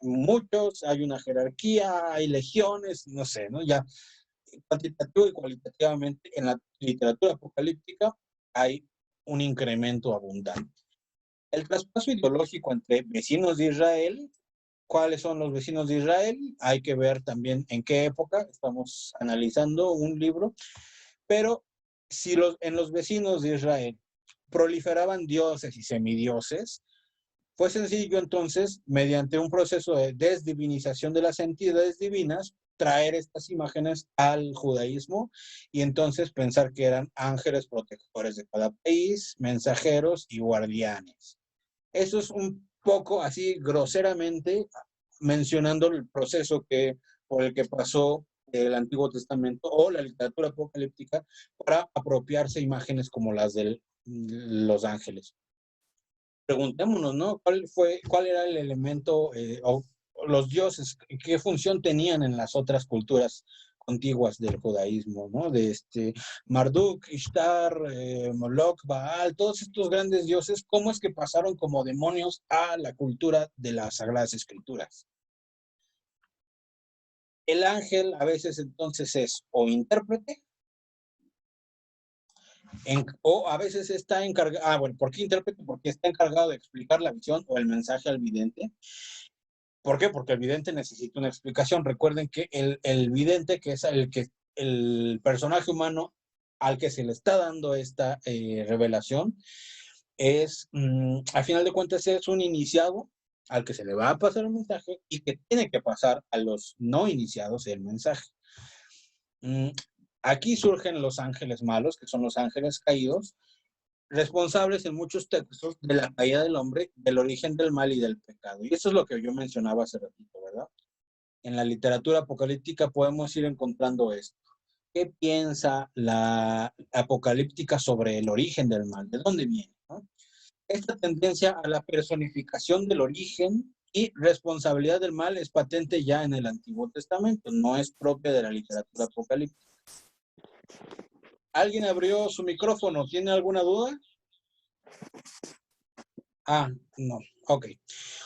muchos? Hay una jerarquía, hay legiones, no sé, ¿no? Ya cuantitativo y cualitativamente en la literatura apocalíptica hay un incremento abundante. El traspaso ideológico entre vecinos de Israel. ¿Cuáles son los vecinos de Israel? Hay que ver también en qué época. Estamos analizando un libro. Pero si en los vecinos de Israel proliferaban dioses y semidioses, fue sencillo entonces, mediante un proceso de desdivinización de las entidades divinas, traer estas imágenes al judaísmo y entonces pensar que eran ángeles protectores de cada país, mensajeros y guardianes. Eso es un poco así groseramente mencionando el proceso por el que pasó el Antiguo Testamento o la literatura apocalíptica para apropiarse imágenes como las de los ángeles. Preguntémonos, ¿no? ¿Cuál era el elemento o los dioses? ¿Qué función tenían en las otras culturas contiguas del judaísmo, ¿no? De Marduk, Ishtar, Moloch, Baal, todos estos grandes dioses, ¿cómo es que pasaron como demonios a la cultura de las Sagradas Escrituras? El ángel a veces entonces es o intérprete, o a veces está encargado, bueno, ¿por qué intérprete? Porque está encargado de explicar la visión o el mensaje al vidente. ¿Por qué? Porque el vidente necesita una explicación. Recuerden que el vidente, que es el personaje humano al que se le está dando esta revelación, al final de cuentas, es un iniciado al que se le va a pasar el mensaje y que tiene que pasar a los no iniciados el mensaje. Aquí surgen los ángeles malos, que son los ángeles caídos, responsables en muchos textos de la caída del hombre, del origen del mal y del pecado. Y eso es lo que yo mencionaba hace ratito, ¿verdad? En la literatura apocalíptica podemos ir encontrando esto. ¿Qué piensa la apocalíptica sobre el origen del mal? ¿De dónde viene? ¿No? Esta tendencia a la personificación del origen y responsabilidad del mal es patente ya en el Antiguo Testamento, no es propia de la literatura apocalíptica. ¿Alguien abrió su micrófono? ¿Tiene alguna duda? No. Ok.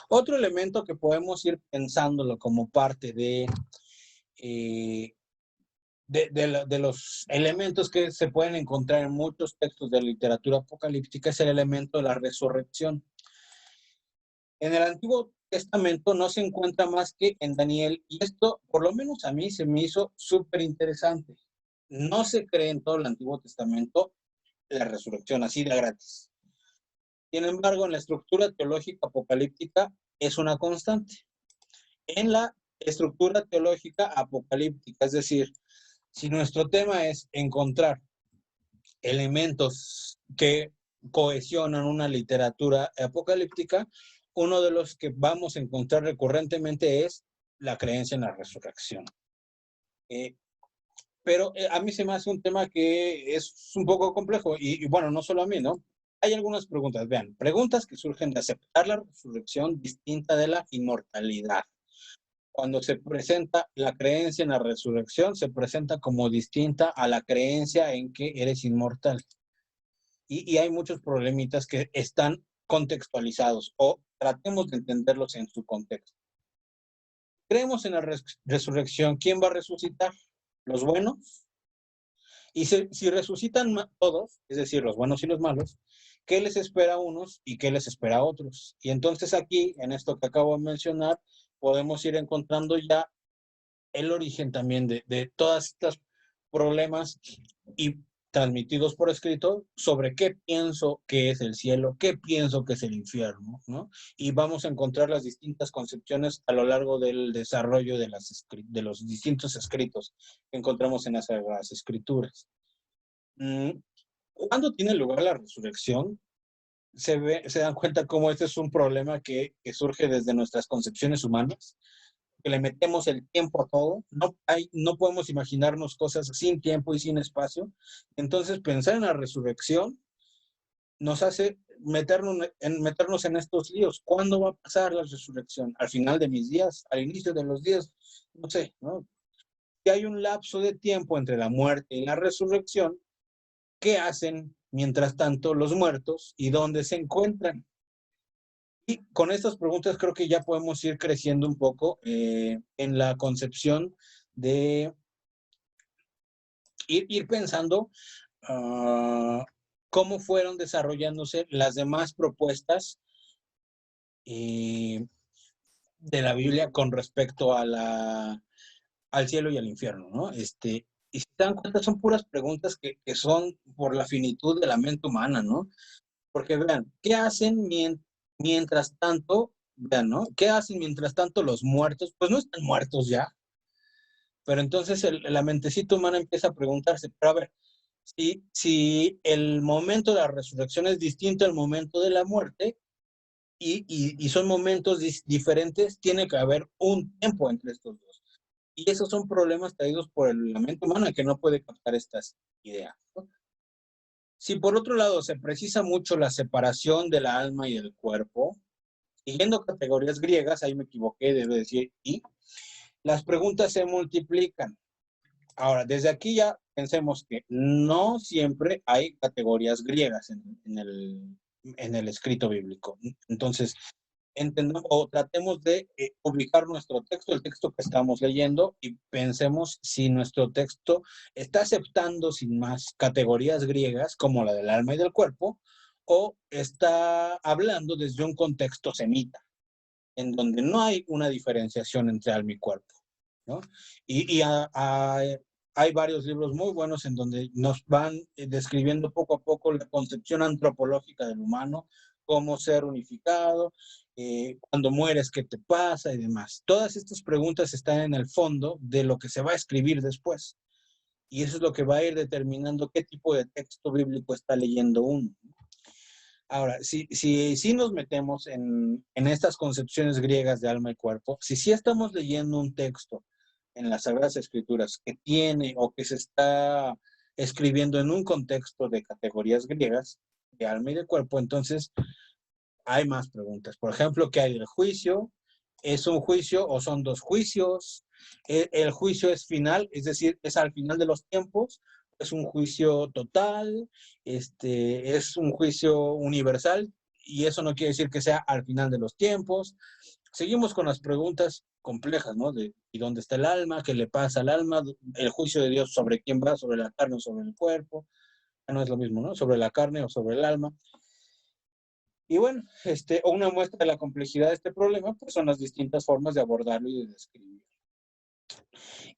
Otro elemento que podemos ir pensándolo como parte de los elementos que se pueden encontrar en muchos textos de literatura apocalíptica es el elemento de la resurrección. En el Antiguo Testamento no se encuentra más que en Daniel, y esto, por lo menos a mí, se me hizo súper interesante. No se cree en todo el Antiguo Testamento la resurrección, así de gratis. Sin embargo, en la estructura teológica apocalíptica es una constante. En la estructura teológica apocalíptica, es decir, si nuestro tema es encontrar elementos que cohesionan una literatura apocalíptica, uno de los que vamos a encontrar recurrentemente es la creencia en la resurrección. Pero a mí se me hace un tema que es un poco complejo y bueno, no solo a mí, ¿no? Hay algunas preguntas, vean, preguntas que surgen de aceptar la resurrección distinta de la inmortalidad. Cuando se presenta la creencia en la resurrección, se presenta como distinta a la creencia en que eres inmortal. Y hay muchos problemitas que están contextualizados o tratemos de entenderlos en su contexto. Creemos en la resurrección. ¿Quién va a resucitar? ¿Los buenos? Y si resucitan todos, es decir, los buenos y los malos, ¿qué les espera a unos y qué les espera a otros? Y entonces aquí, en esto que acabo de mencionar, podemos ir encontrando ya el origen también de todas estas problemas y transmitidos por escrito sobre qué pienso que es el cielo, qué pienso que es el infierno, ¿no? Y vamos a encontrar las distintas concepciones a lo largo del desarrollo de los distintos escritos que encontramos en las Sagradas Escrituras. ¿Cuándo tiene lugar la resurrección? Se dan cuenta cómo este es un problema que surge desde nuestras concepciones humanas, que le metemos el tiempo a todo, no podemos imaginarnos cosas sin tiempo y sin espacio. Entonces pensar en la resurrección nos hace meternos en estos líos. ¿Cuándo va a pasar la resurrección? ¿Al final de mis días? ¿Al inicio de los días? No sé, ¿no? Si hay un lapso de tiempo entre la muerte y la resurrección, ¿qué hacen mientras tanto los muertos y dónde se encuentran? Y con estas preguntas creo que ya podemos ir creciendo un poco en la concepción de ir pensando cómo fueron desarrollándose las demás propuestas de la Biblia con respecto a al cielo y al infierno, ¿no? Y si se dan cuenta, son puras preguntas que son por la finitud de la mente humana, ¿no? Porque vean, ¿qué hacen mientras tanto? Vean, ¿no? ¿Qué hacen mientras tanto los muertos? Pues no están muertos ya. Pero entonces la mentecita humana empieza a preguntarse, pero a ver, si el momento de la resurrección es distinto al momento de la muerte y son momentos diferentes, tiene que haber un tiempo entre estos dos. Y esos son problemas traídos por la mente humana que no puede captar estas ideas, ¿no? Si por otro lado se precisa mucho la separación del alma y del cuerpo, siguiendo categorías griegas, ahí me equivoqué, debo decir, y las preguntas se multiplican. Ahora, desde aquí ya pensemos que no siempre hay categorías griegas en el escrito bíblico. Entonces, entendamos o tratemos de ubicar nuestro texto, el texto que estamos leyendo, y pensemos si nuestro texto está aceptando sin más categorías griegas como la del alma y del cuerpo, o está hablando desde un contexto semita, en donde no hay una diferenciación entre alma y cuerpo, ¿no? Hay varios libros muy buenos en donde nos van describiendo poco a poco la concepción antropológica del humano, cómo ser unificado, cuando mueres, qué te pasa y demás. Todas estas preguntas están en el fondo de lo que se va a escribir después. Y eso es lo que va a ir determinando qué tipo de texto bíblico está leyendo uno. Ahora, si nos metemos en estas concepciones griegas de alma y cuerpo, si estamos leyendo un texto en las Sagradas Escrituras que tiene o que se está escribiendo en un contexto de categorías griegas, de alma y de cuerpo, entonces hay más preguntas. Por ejemplo, ¿qué hay del juicio? ¿Es un juicio o son dos juicios? ¿El juicio es final? Es decir, ¿es al final de los tiempos? ¿Es un juicio total? ¿Es un juicio universal? Y eso no quiere decir que sea al final de los tiempos. Seguimos con las preguntas complejas, ¿no? ¿Y dónde está el alma? ¿Qué le pasa al alma? ¿El juicio de Dios sobre quién va? ¿Sobre la carne o sobre el cuerpo? No es lo mismo, ¿no? ¿Sobre la carne o sobre el alma? Y bueno, una muestra de la complejidad de este problema pues son las distintas formas de abordarlo y de describirlo.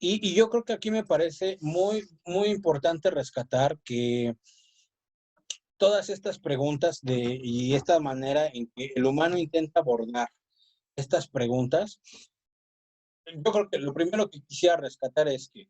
Y yo creo que aquí me parece muy, muy importante rescatar que todas estas preguntas y esta manera en que el humano intenta abordar estas preguntas, yo creo que lo primero que quisiera rescatar es que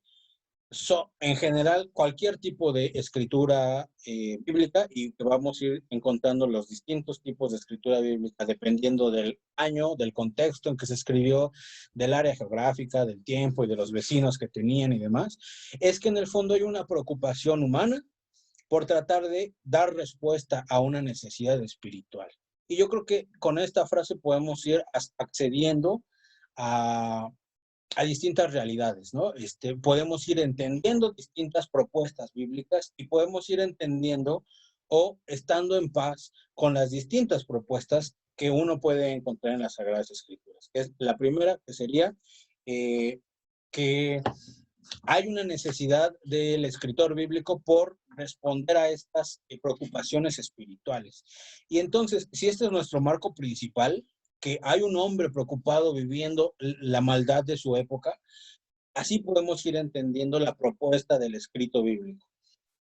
en general, cualquier tipo de escritura bíblica, y que vamos a ir encontrando los distintos tipos de escritura bíblica dependiendo del año, del contexto en que se escribió, del área geográfica, del tiempo y de los vecinos que tenían y demás, es que en el fondo hay una preocupación humana por tratar de dar respuesta a una necesidad espiritual. Y yo creo que con esta frase podemos ir accediendo a distintas realidades, ¿no? Podemos ir entendiendo distintas propuestas bíblicas y podemos ir entendiendo o estando en paz con las distintas propuestas que uno puede encontrar en las Sagradas Escrituras. Es la primera, que sería que hay una necesidad del escritor bíblico por responder a estas preocupaciones espirituales. Y entonces, si este es nuestro marco principal, que hay un hombre preocupado viviendo la maldad de su época, así podemos ir entendiendo la propuesta del escrito bíblico.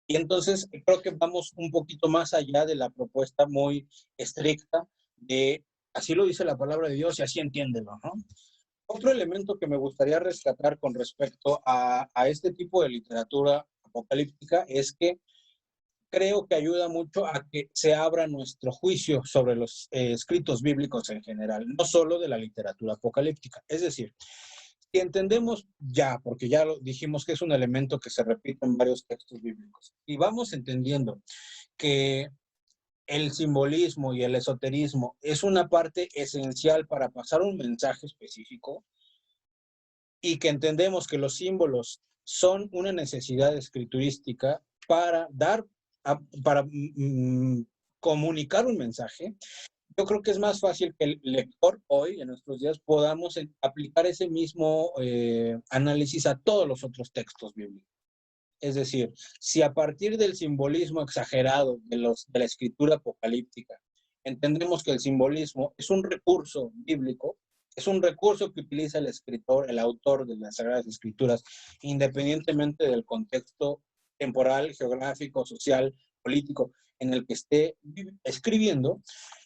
Y entonces creo que vamos un poquito más allá de la propuesta muy estricta de así lo dice la palabra de Dios y así entiéndelo, ¿no? Otro elemento que me gustaría rescatar con respecto a este tipo de literatura apocalíptica es que creo que ayuda mucho a que se abra nuestro juicio sobre los escritos bíblicos en general, no solo de la literatura apocalíptica. Es decir, si entendemos ya, porque ya lo dijimos que es un elemento que se repite en varios textos bíblicos, y vamos entendiendo que el simbolismo y el esoterismo es una parte esencial para pasar un mensaje específico, y que entendemos que los símbolos son una necesidad escriturística para comunicar un mensaje, yo creo que es más fácil que el lector hoy, en nuestros días, podamos aplicar ese mismo análisis a todos los otros textos bíblicos. Es decir, si a partir del simbolismo exagerado de la escritura apocalíptica entendemos que el simbolismo es un recurso bíblico, es un recurso que utiliza el escritor, el autor de las Sagradas Escrituras, independientemente del contexto temporal, geográfico, social, político en el que esté escribiendo,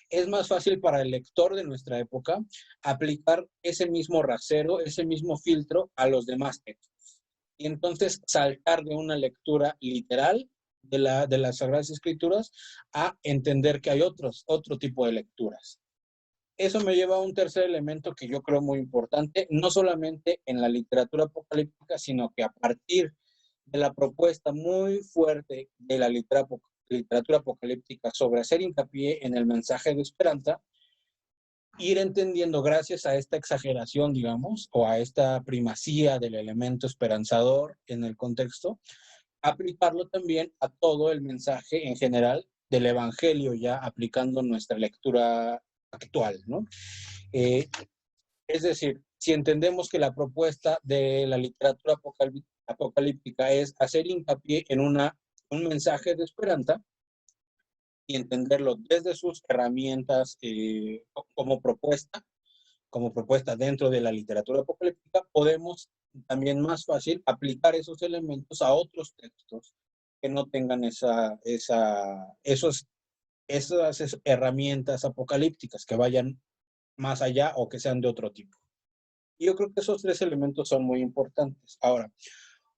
es más fácil para el lector de nuestra época aplicar ese mismo rasero, ese mismo filtro a los demás textos. Y entonces saltar de una lectura literal de las Sagradas Escrituras a entender que hay otro tipo de lecturas. Eso me lleva a un tercer elemento que yo creo muy importante, no solamente en la literatura apocalíptica, sino que a partir de la propuesta muy fuerte de la literatura apocalíptica sobre hacer hincapié en el mensaje de esperanza, ir entendiendo gracias a esta exageración, digamos, o a esta primacía del elemento esperanzador en el contexto, aplicarlo también a todo el mensaje en general del Evangelio, ya aplicando nuestra lectura actual, ¿no? Es decir, si entendemos que la propuesta de la literatura apocalíptica es hacer hincapié en un mensaje de esperanza, y entenderlo desde sus herramientas como propuesta dentro de la literatura apocalíptica, podemos también más fácil aplicar esos elementos a otros textos que no tengan esas herramientas apocalípticas, que vayan más allá o que sean de otro tipo. Y yo creo que esos tres elementos son muy importantes. Ahora,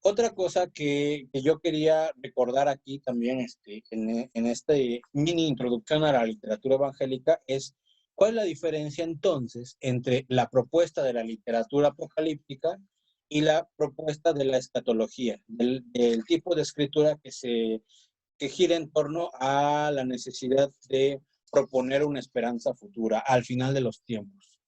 otra cosa que yo quería recordar aquí también en esta mini introducción a la literatura evangélica es cuál es la diferencia entonces entre la propuesta de la literatura apocalíptica y la propuesta de la escatología, del tipo de escritura que gira en torno a la necesidad de proponer una esperanza futura al final de los tiempos.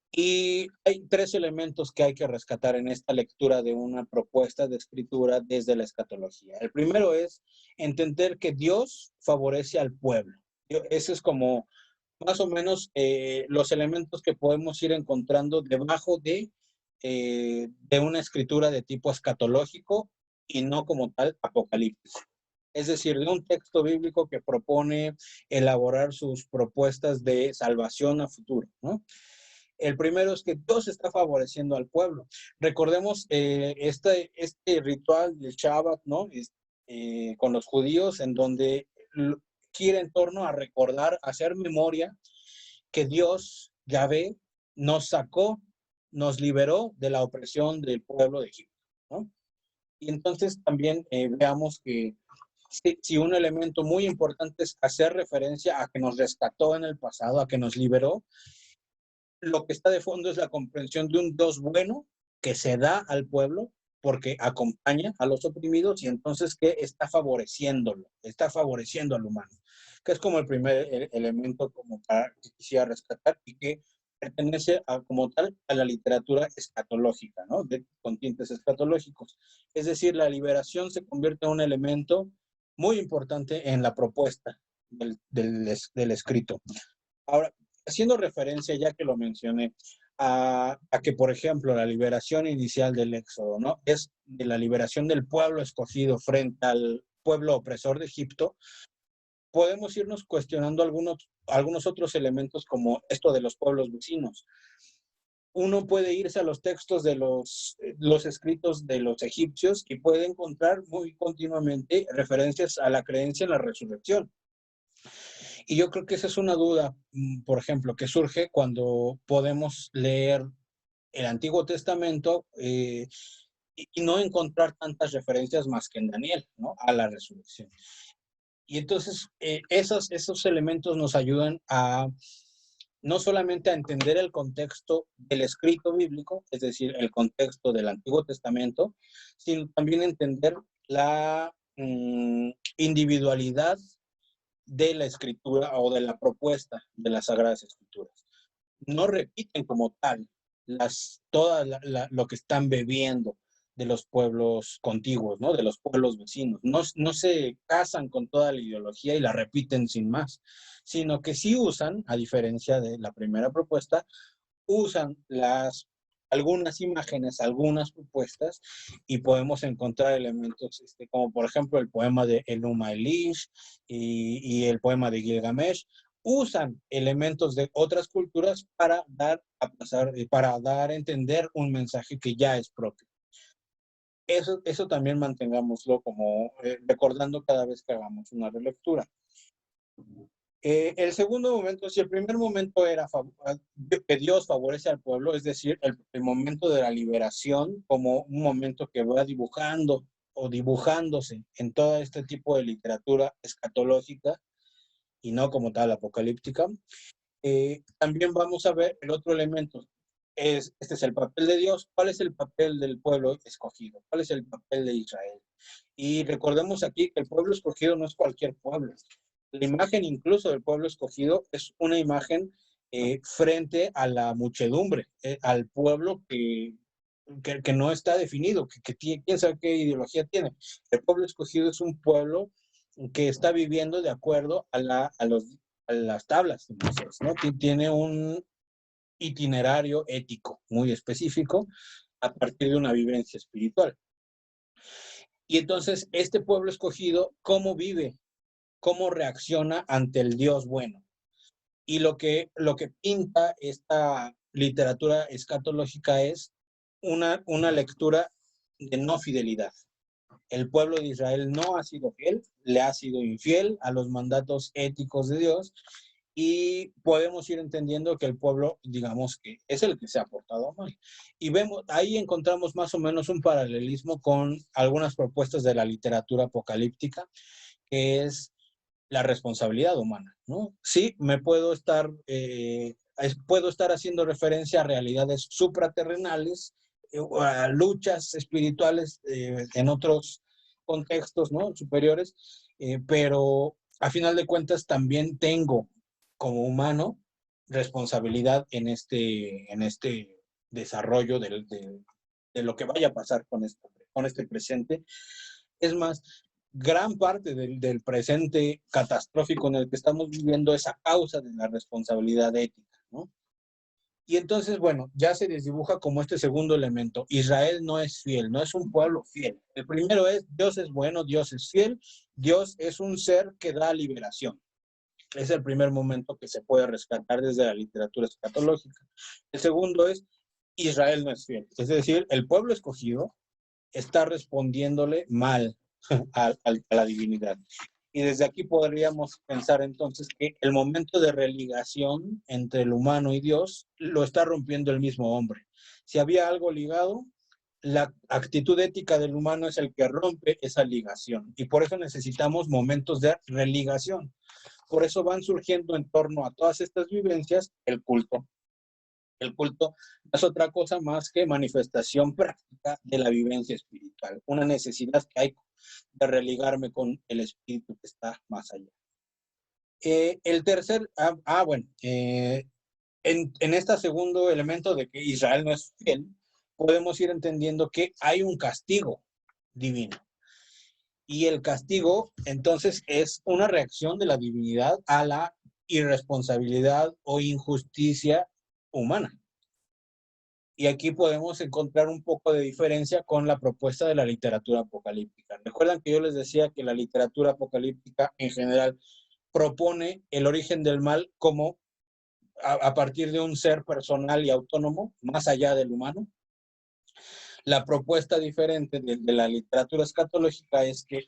Y hay tres elementos que hay que rescatar en esta lectura de una propuesta de escritura desde la escatología. El primero es entender que Dios favorece al pueblo. Ese es como más o menos los elementos que podemos ir encontrando debajo de una escritura de tipo escatológico y no como tal apocalíptico. es decir, de un texto bíblico que propone elaborar sus propuestas de salvación a futuro, ¿no? El primero es que Dios está favoreciendo al pueblo. Recordemos este ritual del Shabbat, ¿no? Con los judíos, en donde gira en torno a recordar, hacer memoria que Dios, Yahvé, nos sacó, nos liberó de la opresión del pueblo de Egipto, ¿no? Y entonces también veamos que si un elemento muy importante es hacer referencia a que nos rescató en el pasado, a que nos liberó, lo que está de fondo es la comprensión de un Dios bueno que se da al pueblo porque acompaña a los oprimidos y entonces que está favoreciéndolo, está favoreciendo al humano, que es como el primer elemento como para que quisiera rescatar y que pertenece como tal a la literatura escatológica, ¿no? Con tintes escatológicos. Es decir, la liberación se convierte en un elemento muy importante en la propuesta del escrito. Ahora, haciendo referencia, ya que lo mencioné, a que, por ejemplo, la liberación inicial del Éxodo, ¿no? Es de la liberación del pueblo escogido frente al pueblo opresor de Egipto, podemos irnos cuestionando algunos otros elementos como esto de los pueblos vecinos. Uno puede irse a los textos de los escritos de los egipcios y puede encontrar muy continuamente referencias a la creencia en la resurrección. Y yo creo que esa es una duda, por ejemplo, que surge cuando podemos leer el Antiguo Testamento y no encontrar tantas referencias más que en Daniel, ¿no? A la resurrección. Y entonces esos elementos nos ayudan a no solamente a entender el contexto del escrito bíblico, es decir, el contexto del Antiguo Testamento, sino también entender la individualidad de la escritura o de la propuesta de las Sagradas Escrituras. No repiten como tal lo que están bebiendo de los pueblos contiguos, ¿no? De los pueblos vecinos. No se casan con toda la ideología y la repiten sin más, sino que sí usan, a diferencia de la primera propuesta, usan algunas imágenes, algunas propuestas, y podemos encontrar elementos como por ejemplo el poema de Enuma Elish y el poema de Gilgamesh. Usan elementos de otras culturas para dar a entender un mensaje que ya es propio. Eso también mantengámoslo como recordando cada vez que hagamos una relectura. El segundo momento, si el primer momento era que Dios favorece al pueblo, es decir, el momento de la liberación como un momento que va dibujando o dibujándose en todo este tipo de literatura escatológica y no como tal apocalíptica, también vamos a ver el otro elemento. Este es el papel de Dios. ¿Cuál es el papel del pueblo escogido? ¿Cuál es el papel de Israel? Y recordemos aquí que el pueblo escogido no es cualquier pueblo. La imagen incluso del pueblo escogido es una imagen frente a la muchedumbre, al pueblo que no está definido, que quién sabe qué ideología tiene. El pueblo escogido es un pueblo que está viviendo de acuerdo a las tablas de Moisés, ¿no? Tiene un itinerario ético muy específico a partir de una vivencia espiritual. Y entonces, este pueblo escogido, ¿cómo vive? ¿Cómo reacciona ante el Dios bueno? Y lo que pinta esta literatura escatológica es una lectura de no fidelidad. El pueblo de Israel no ha sido fiel, le ha sido infiel a los mandatos éticos de Dios, y podemos ir entendiendo que el pueblo, digamos que es el que se ha portado mal. Y ahí encontramos más o menos un paralelismo con algunas propuestas de la literatura apocalíptica, que es la responsabilidad humana, ¿no? Sí, puedo estar haciendo referencia a realidades supraterrenales, a luchas espirituales en otros contextos, ¿no? Superiores, pero a final de cuentas también tengo como humano responsabilidad en este desarrollo de lo que vaya a pasar con este presente. Es más, gran parte del presente catastrófico en el que estamos viviendo es a causa de la responsabilidad ética, ¿no? Y entonces, bueno, ya se desdibuja como este segundo elemento. Israel no es fiel, no es un pueblo fiel. El primero es, Dios es bueno, Dios es fiel, Dios es un ser que da liberación. Es el primer momento que se puede rescatar desde la literatura escatológica. El segundo es, Israel no es fiel. Es decir, el pueblo escogido está respondiéndole mal a la divinidad. Y desde aquí podríamos pensar entonces que el momento de religación entre el humano y Dios lo está rompiendo el mismo hombre. Si había algo ligado, la actitud ética del humano es el que rompe esa ligación. Y por eso necesitamos momentos de religación. Por eso van surgiendo en torno a todas estas vivencias el culto. El culto no es otra cosa más que manifestación práctica de la vivencia espiritual, una necesidad que hay de religarme con el espíritu que está más allá. El tercer, en este segundo elemento de que Israel no es fiel, podemos ir entendiendo que hay un castigo divino. Y el castigo, entonces, es una reacción de la divinidad a la irresponsabilidad o injusticia humana. Y aquí podemos encontrar un poco de diferencia con la propuesta de la literatura apocalíptica. Recuerdan que yo les decía que la literatura apocalíptica en general propone el origen del mal como a partir de un ser personal y autónomo, más allá del humano. La propuesta diferente de la literatura escatológica es que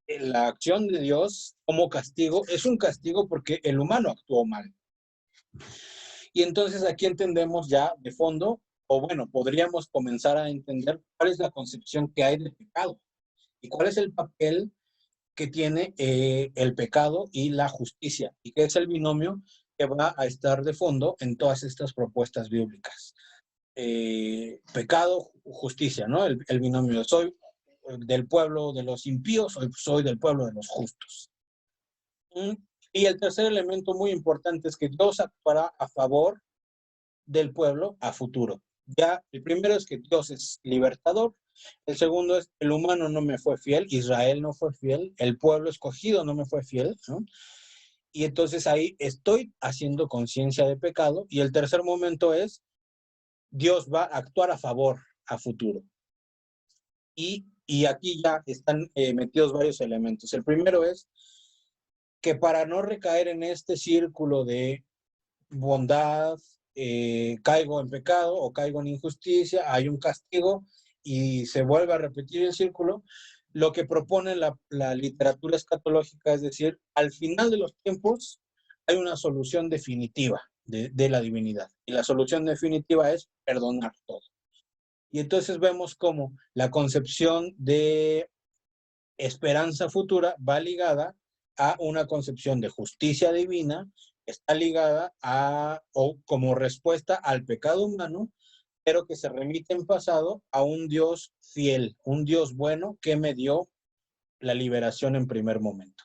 la acción de Dios como castigo es un castigo porque el humano actuó mal. Y entonces aquí entendemos ya de fondo, o bueno, podríamos comenzar a entender cuál es la concepción que hay del pecado y cuál es el papel que tiene el pecado y la justicia, y que es el binomio que va a estar de fondo en todas estas propuestas bíblicas. Pecado, justicia, ¿no? El binomio, soy del pueblo de los impíos, soy del pueblo de los justos. Y el tercer elemento muy importante es que Dios actuará a favor del pueblo a futuro. Ya, el primero es que Dios es libertador. El segundo es, el humano no me fue fiel, Israel no fue fiel, el pueblo escogido no me fue fiel, ¿no? Y entonces ahí estoy haciendo conciencia de pecado. Y el tercer momento es, Dios va a actuar a favor a futuro. Y aquí ya están metidos varios elementos. El primero es que para no recaer en este círculo de bondad, caigo en pecado o caigo en injusticia, hay un castigo y se vuelve a repetir el círculo, lo que propone la literatura escatológica es decir, al final de los tiempos hay una solución definitiva de la divinidad. Y la solución definitiva es perdonar todo. Y entonces vemos cómo la concepción de esperanza futura va ligada a una concepción de justicia divina, está ligada a, o como respuesta al pecado humano, pero que se remite en pasado a un Dios fiel, un Dios bueno que me dio la liberación en primer momento.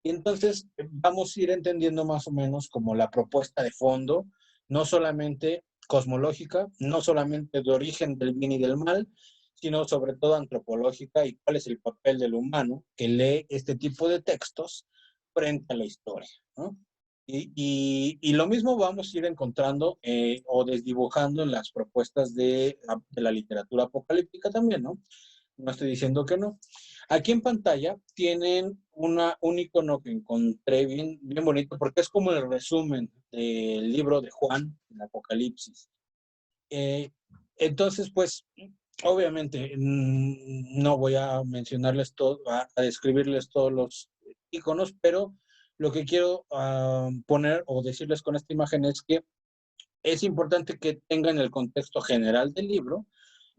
Y entonces vamos a ir entendiendo más o menos como la propuesta de fondo, no solamente cosmológica, no solamente de origen del bien y del mal, sino sobre todo antropológica y cuál es el papel del humano que lee este tipo de textos frente a la historia, ¿no? Y lo mismo vamos a ir encontrando o desdibujando en las propuestas de la literatura apocalíptica también, ¿no? No estoy diciendo que no. Aquí en pantalla tienen un icono que encontré bien bonito porque es como el resumen del libro de Juan, el Apocalipsis. Entonces, pues, obviamente, no voy a mencionarles todo, a describirles todos los iconos, pero lo que quiero poner o decirles con esta imagen es que es importante que tengan el contexto general del libro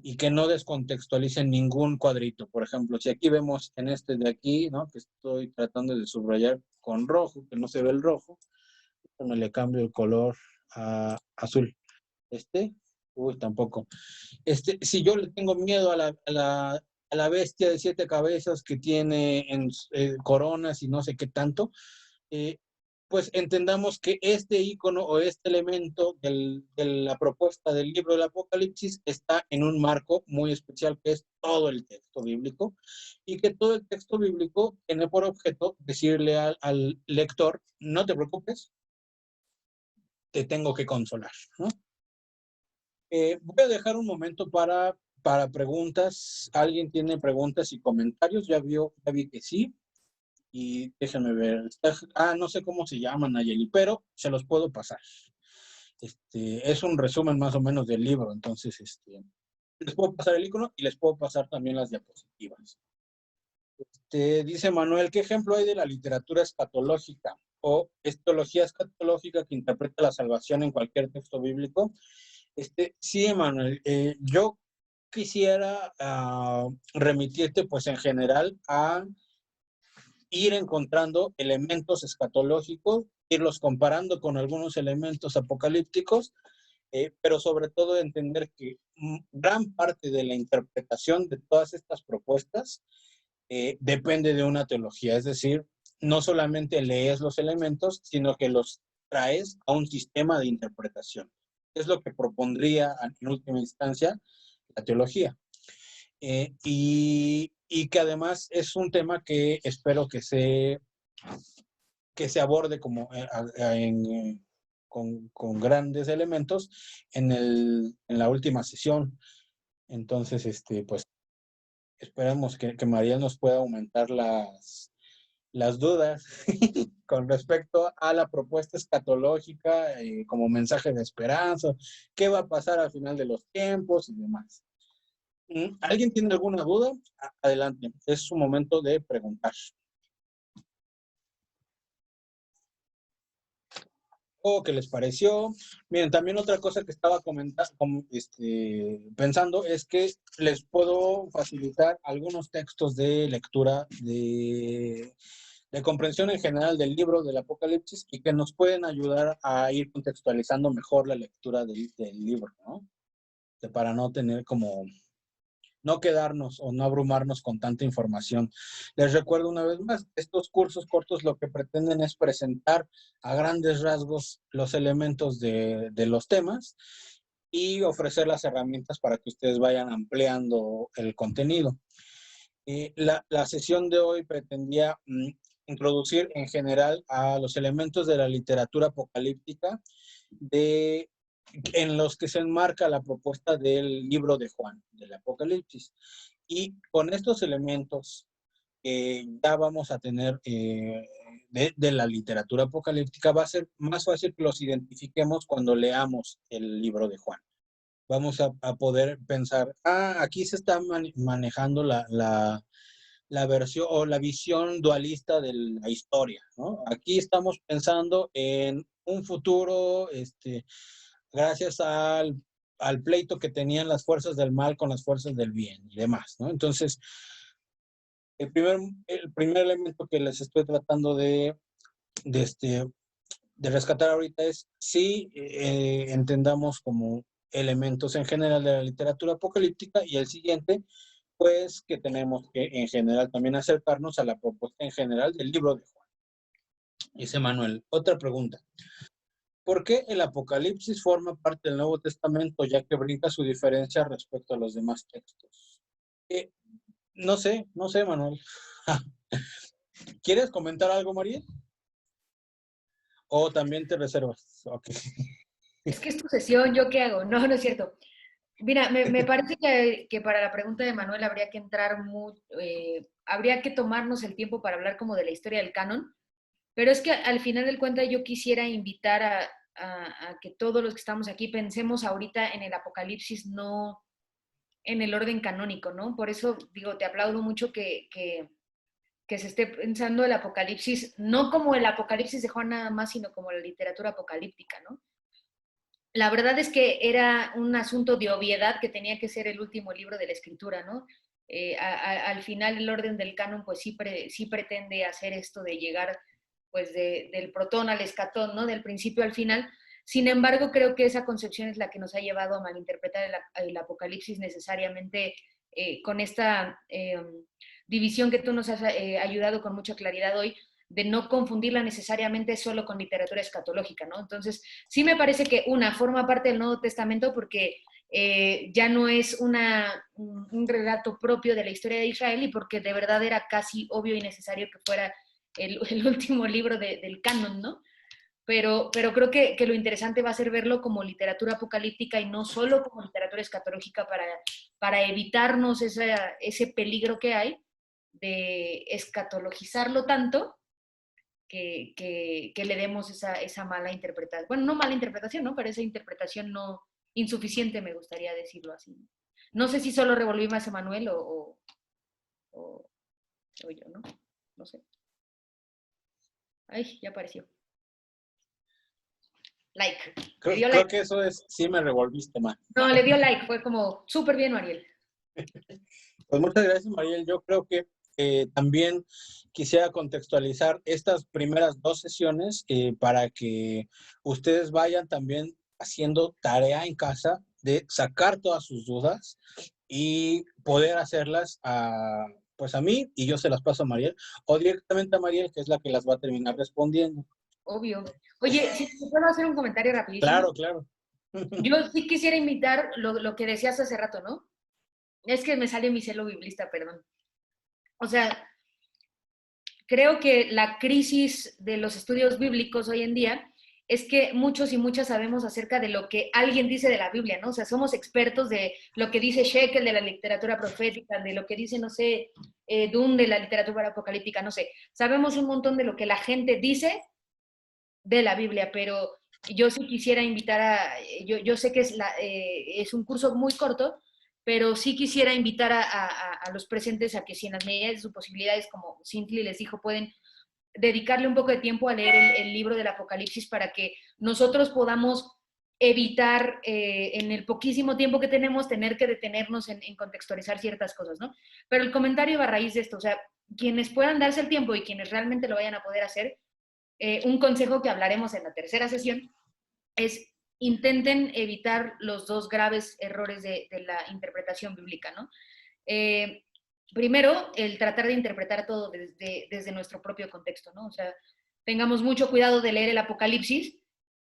y que no descontextualicen ningún cuadrito. Por ejemplo, si aquí vemos en este de aquí, ¿no? Que estoy tratando de subrayar con rojo, que no se ve el rojo, me le cambio el color a azul. Tampoco. Si yo le tengo miedo a la bestia de 7 cabezas que tiene en coronas y no sé qué tanto, pues entendamos que este icono o este elemento de la propuesta del libro del Apocalipsis está en un marco muy especial que es todo el texto bíblico y que todo el texto bíblico tiene por objeto decirle al lector, no te preocupes, te tengo que consolar, ¿no? Voy a dejar un momento para preguntas. ¿Alguien tiene preguntas y comentarios? Ya vi que sí. Y déjenme ver. No sé cómo se llaman, Nayeli, pero se los puedo pasar. Es un resumen más o menos del libro, entonces les puedo pasar el icono y les puedo pasar también las diapositivas. Dice Manuel, ¿qué ejemplo hay de la literatura escatológica o teología escatológica que interpreta la salvación en cualquier texto bíblico? Sí, Manuel, yo quisiera remitirte pues en general a ir encontrando elementos escatológicos, irlos comparando con algunos elementos apocalípticos, pero sobre todo entender que gran parte de la interpretación de todas estas propuestas depende de una teología, es decir, no solamente lees los elementos, sino que los traes a un sistema de interpretación. Es lo que propondría en última instancia la teología. Y que además es un tema que espero que se aborde como con grandes elementos en la última sesión. Entonces, pues esperemos que María nos pueda aumentar las dudas con respecto a la propuesta escatológica como mensaje de esperanza, qué va a pasar al final de los tiempos y demás. ¿Alguien tiene alguna duda? Adelante, es su momento de preguntar. ¿Qué les pareció? Miren, también otra cosa que estaba pensando es que les puedo facilitar algunos textos de lectura de comprensión en general del libro del Apocalipsis y que nos pueden ayudar a ir contextualizando mejor la lectura del libro, ¿no? Para no tener no quedarnos o no abrumarnos con tanta información. Les recuerdo una vez más, estos cursos cortos lo que pretenden es presentar a grandes rasgos los elementos de los temas y ofrecer las herramientas para que ustedes vayan ampliando el contenido. La sesión de hoy pretendía introducir en general a los elementos de la literatura apocalíptica en los que se enmarca la propuesta del libro de Juan, del Apocalipsis. Y con estos elementos ya vamos a tener de la literatura apocalíptica, va a ser más fácil que los identifiquemos cuando leamos el libro de Juan. Vamos a poder pensar, aquí se está manejando la versión o la visión dualista de la historia, ¿no? Aquí estamos pensando en un futuro, gracias al pleito que tenían las fuerzas del mal con las fuerzas del bien y demás, ¿no? Entonces, el primer elemento que les estoy tratando de rescatar ahorita es si entendamos como elementos en general de la literatura apocalíptica, y el siguiente, pues que tenemos que en general también acercarnos a la propuesta en general del libro de Juan. Dice Manuel, otra pregunta. ¿Por qué el Apocalipsis forma parte del Nuevo Testamento, ya que brinca su diferencia respecto a los demás textos? No sé, Manuel. ¿Quieres comentar algo, María? ¿O también te reservas? Okay. Es que es tu sesión, ¿yo qué hago? No, no es cierto. Mira, me parece que para la pregunta de Manuel habría que habría que tomarnos el tiempo para hablar como de la historia del canon, pero es que al final del cuenta yo quisiera invitar a que todos los que estamos aquí pensemos ahorita en el Apocalipsis, no en el orden canónico, ¿no? Por eso digo, te aplaudo mucho que se esté pensando el Apocalipsis, no como el Apocalipsis de Juan nada más, sino como la literatura apocalíptica, ¿no? La verdad es que era un asunto de obviedad que tenía que ser el último libro de la escritura, ¿no? Al final el orden del canon pues sí pretende hacer esto de llegar pues del protón al escatón, ¿no? Del principio al final. Sin embargo, creo que esa concepción es la que nos ha llevado a malinterpretar el Apocalipsis necesariamente con esta división que tú nos has ayudado con mucha claridad hoy, de no confundirla necesariamente solo con literatura escatológica, ¿no? Entonces, sí me parece que forma parte del Nuevo Testamento porque ya no es un relato propio de la historia de Israel y porque de verdad era casi obvio y necesario que fuera el último libro del canon, ¿no? pero creo que lo interesante va a ser verlo como literatura apocalíptica y no solo como literatura escatológica para evitarnos ese peligro que hay de escatologizarlo tanto que le demos esa mala interpretación. Bueno, no mala interpretación, ¿no? Pero esa interpretación no insuficiente, me gustaría decirlo así. No sé si solo revolví más a Manuel o yo, ¿no? No sé. Ay, ya apareció. Like. Creo que eso es, sí me revolviste mal. No, le dio like, fue como, súper bien, Mariel. Pues muchas gracias, Mariel. Yo creo que también quisiera contextualizar estas primeras 2 sesiones para que ustedes vayan también haciendo tarea en casa de sacar todas sus dudas y poder hacerlas pues a mí y yo se las paso a Mariel o directamente a Mariel, que es la que las va a terminar respondiendo. Obvio. Oye, si puedo hacer un comentario rapidísimo. Claro, claro. Yo sí quisiera invitar lo que decías hace rato, ¿no? Es que me sale mi celo biblista, perdón. O sea, creo que la crisis de los estudios bíblicos hoy en día es que muchos y muchas sabemos acerca de lo que alguien dice de la Biblia, ¿no? O sea, somos expertos de lo que dice Shekel de la literatura profética, de lo que dice, no sé, Dunn de la literatura apocalíptica, no sé. Sabemos un montón de lo que la gente dice de la Biblia, pero yo sí quisiera invitar yo sé que es un curso muy corto, pero sí quisiera invitar a los presentes a que si en las medidas de sus posibilidades, como Cintli les dijo, pueden dedicarle un poco de tiempo a leer el libro del Apocalipsis para que nosotros podamos evitar en el poquísimo tiempo que tenemos tener que detenernos en contextualizar ciertas cosas, ¿no? Pero el comentario va a raíz de esto, o sea, quienes puedan darse el tiempo y quienes realmente lo vayan a poder hacer, un consejo que hablaremos en la tercera sesión es intenten evitar los 2 graves errores de la interpretación bíblica, ¿no? Primero, el tratar de interpretar todo desde nuestro propio contexto, ¿no? O sea, tengamos mucho cuidado de leer el Apocalipsis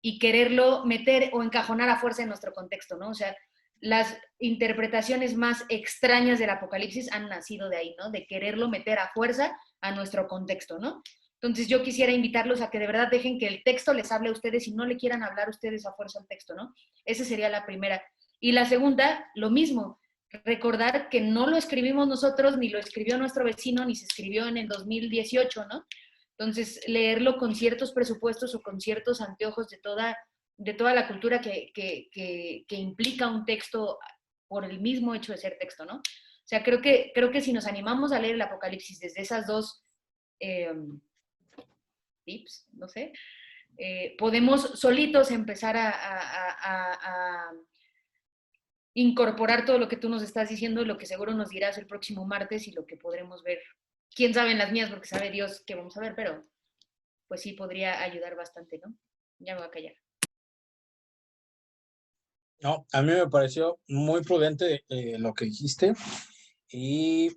y quererlo meter o encajonar a fuerza en nuestro contexto, ¿no? O sea, las interpretaciones más extrañas del Apocalipsis han nacido de ahí, ¿no? De quererlo meter a fuerza a nuestro contexto, ¿no? Entonces yo quisiera invitarlos a que de verdad dejen que el texto les hable a ustedes y no le quieran hablar ustedes a fuerza al texto, ¿no? Esa sería la primera. Y la segunda, lo mismo, recordar que no lo escribimos nosotros, ni lo escribió nuestro vecino, ni se escribió en el 2018, ¿no? Entonces, leerlo con ciertos presupuestos o con ciertos anteojos de toda la cultura que implica un texto por el mismo hecho de ser texto, ¿no? O sea, creo que si nos animamos a leer el Apocalipsis desde esas 2 tips, no sé, podemos solitos empezar a incorporar todo lo que tú nos estás diciendo, lo que seguro nos dirás el próximo martes y lo que podremos ver. Quién sabe en las mías, porque sabe Dios qué vamos a ver, pero pues sí podría ayudar bastante, ¿no? Ya me voy a callar. No, a mí me pareció muy prudente lo que dijiste y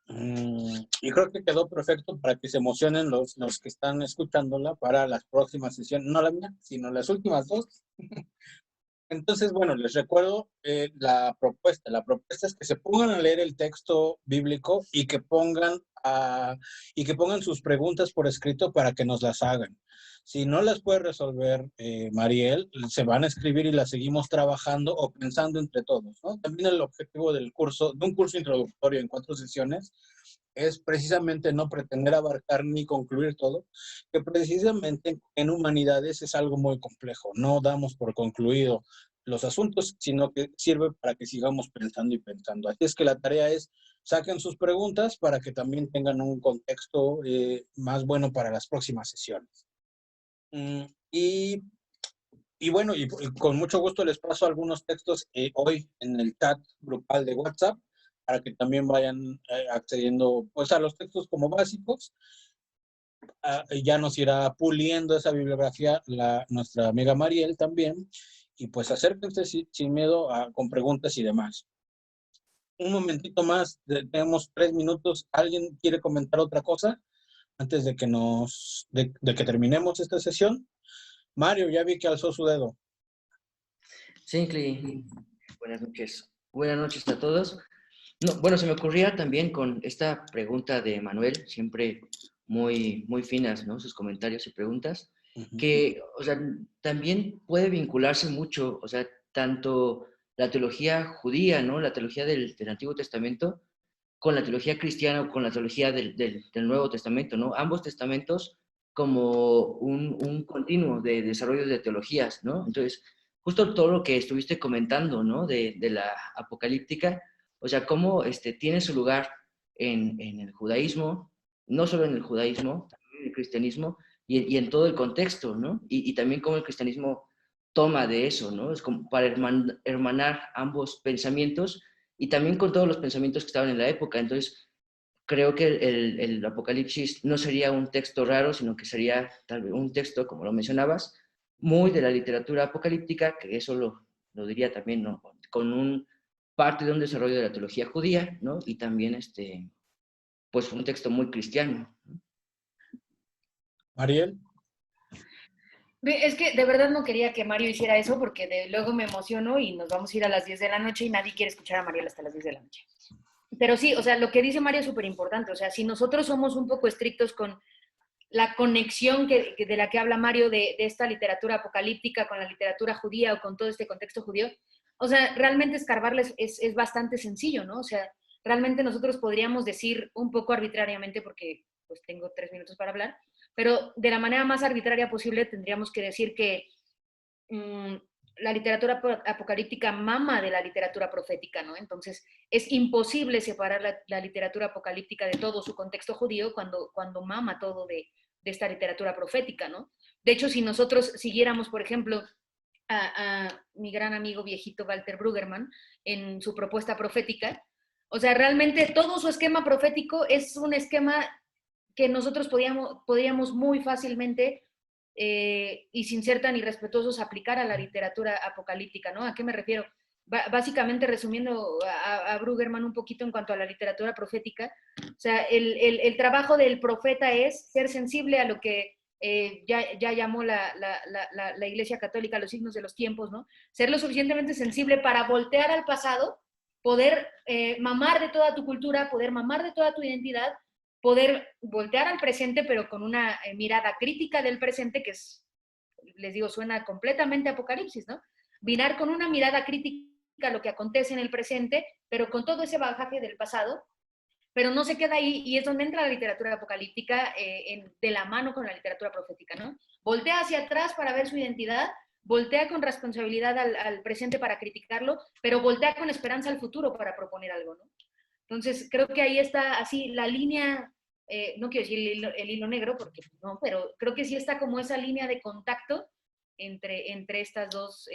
creo que quedó perfecto para que se emocionen los que están escuchándola para las próximas sesiones, no la mía, sino las últimas 2. Entonces, bueno, les recuerdo la propuesta. La propuesta es que se pongan a leer el texto bíblico y que pongan sus preguntas por escrito para que nos las hagan. Si no las puede resolver Mariel, se van a escribir y las seguimos trabajando o pensando entre todos, ¿no? También el objetivo de un curso introductorio en 4 sesiones es precisamente no pretender abarcar ni concluir todo, que precisamente en humanidades es algo muy complejo. No damos por concluido los asuntos, sino que sirve para que sigamos pensando y pensando. Así es que la tarea es, saquen sus preguntas para que también tengan un contexto más bueno para las próximas sesiones. Y bueno, y con mucho gusto les paso algunos textos hoy en el chat grupal de WhatsApp, para que también vayan accediendo pues, a los textos como básicos. Ya nos irá puliendo esa bibliografía nuestra amiga Mariel también. Y pues acérquense sin miedo con preguntas y demás. Un momentito más, tenemos 3 minutos. ¿Alguien quiere comentar otra cosa antes de que que terminemos esta sesión? Mario, ya vi que alzó su dedo. Sí, buenas noches. Buenas noches a todos. No, bueno, se me ocurría también con esta pregunta de Manuel, siempre muy, muy finas, ¿no? Sus comentarios y preguntas. que, o sea, también puede vincularse mucho, o sea, tanto la teología judía, ¿no? La teología del Antiguo Testamento, con la teología cristiana o con la teología del Nuevo Testamento, ¿no? Ambos testamentos como un continuo de desarrollo de teologías, ¿no? Entonces, justo todo lo que estuviste comentando, ¿no? De la apocalíptica, o sea, cómo tiene su lugar en el judaísmo, no solo en el judaísmo, también en el cristianismo y en todo el contexto, ¿no? Y también cómo el cristianismo toma de eso, ¿no? Es como para hermanar ambos pensamientos y también con todos los pensamientos que estaban en la época. Entonces, creo que el Apocalipsis no sería un texto raro, sino que sería tal vez un texto, como lo mencionabas, muy de la literatura apocalíptica, que eso lo diría también, ¿no? Con parte de un desarrollo de la teología judía, ¿no? Y también, pues, un texto muy cristiano. Mariel. Es que de verdad no quería que Mario hiciera eso porque luego me emociono y nos vamos a ir a las 10 de la noche y nadie quiere escuchar a Mariel hasta las 10 de la noche. Pero sí, o sea, lo que dice Mario es súper importante. O sea, si nosotros somos un poco estrictos con la conexión de la que habla Mario de esta literatura apocalíptica con la literatura judía o con todo este contexto judío, o sea, realmente escarbarles es bastante sencillo, ¿no? O sea, realmente nosotros podríamos decir un poco arbitrariamente, porque pues tengo 3 minutos para hablar, pero de la manera más arbitraria posible tendríamos que decir que la literatura apocalíptica mama de la literatura profética, ¿no? Entonces, es imposible separar la literatura apocalíptica de todo su contexto judío cuando mama todo de esta literatura profética, ¿no? De hecho, si nosotros siguiéramos, por ejemplo, a mi gran amigo viejito Walter Brueggemann en su propuesta profética, o sea, realmente todo su esquema profético es un esquema que nosotros podríamos muy fácilmente y sin ser tan irrespetuosos aplicar a la literatura apocalíptica, ¿no? ¿A qué me refiero? Básicamente, resumiendo a Brueggemann un poquito en cuanto a la literatura profética, o sea, el trabajo del profeta es ser sensible a lo que ya llamó la Iglesia Católica los signos de los tiempos, ¿no? Ser lo suficientemente sensible para voltear al pasado, poder mamar de toda tu cultura, poder mamar de toda tu identidad, poder voltear al presente, pero con una mirada crítica del presente, que es, les digo, suena completamente apocalipsis, ¿no? Mirar con una mirada crítica a lo que acontece en el presente, pero con todo ese bagaje del pasado, pero no se queda ahí, y es donde entra la literatura apocalíptica de la mano con la literatura profética, ¿no? Voltea hacia atrás para ver su identidad, voltea con responsabilidad al presente para criticarlo, pero voltea con esperanza al futuro para proponer algo, ¿no? Entonces, creo que ahí está así la línea, no quiero decir el hilo negro, porque no, pero creo que sí está como esa línea de contacto entre estas dos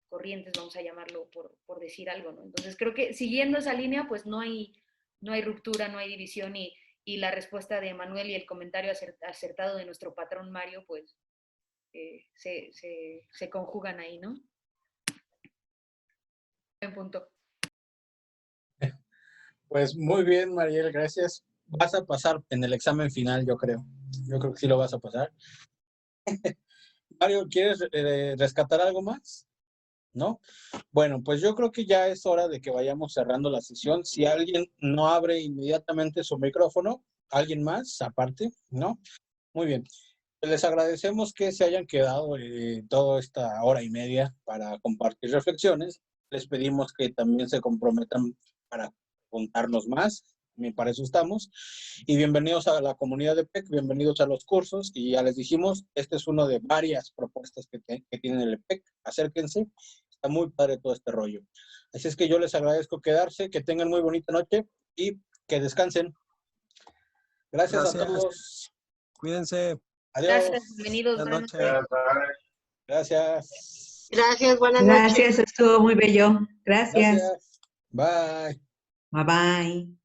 corrientes, vamos a llamarlo por decir algo, ¿no? Entonces, creo que siguiendo esa línea, pues no hay ruptura, no hay división, y la respuesta de Manuel y el comentario acertado de nuestro patrón Mario, pues se conjugan ahí, ¿no? Buen punto. Pues muy bien, Mariel, gracias. Vas a pasar en el examen final, yo creo. Yo creo que sí lo vas a pasar. Mario, ¿quieres rescatar algo más? ¿No? Bueno, pues yo creo que ya es hora de que vayamos cerrando la sesión. Si alguien no abre inmediatamente su micrófono, alguien más aparte, ¿no? Muy bien. Les agradecemos que se hayan quedado toda esta hora y media para compartir reflexiones. Les pedimos que también se comprometan para contarnos más. Para eso estamos. Y bienvenidos a la comunidad de PEC, bienvenidos a los cursos. Y ya les dijimos, este es uno de varias propuestas que tiene el PEC. Acérquense. Está muy padre todo este rollo. Así es que yo les agradezco quedarse, que tengan muy bonita noche y que descansen. Gracias. A todos. Cuídense. Adiós. Gracias, bienvenidos. Buenas Buenas noches. noches. Gracias. Gracias, buenas noches. Gracias, estuvo muy bello. Gracias. Gracias. Bye. Bye bye.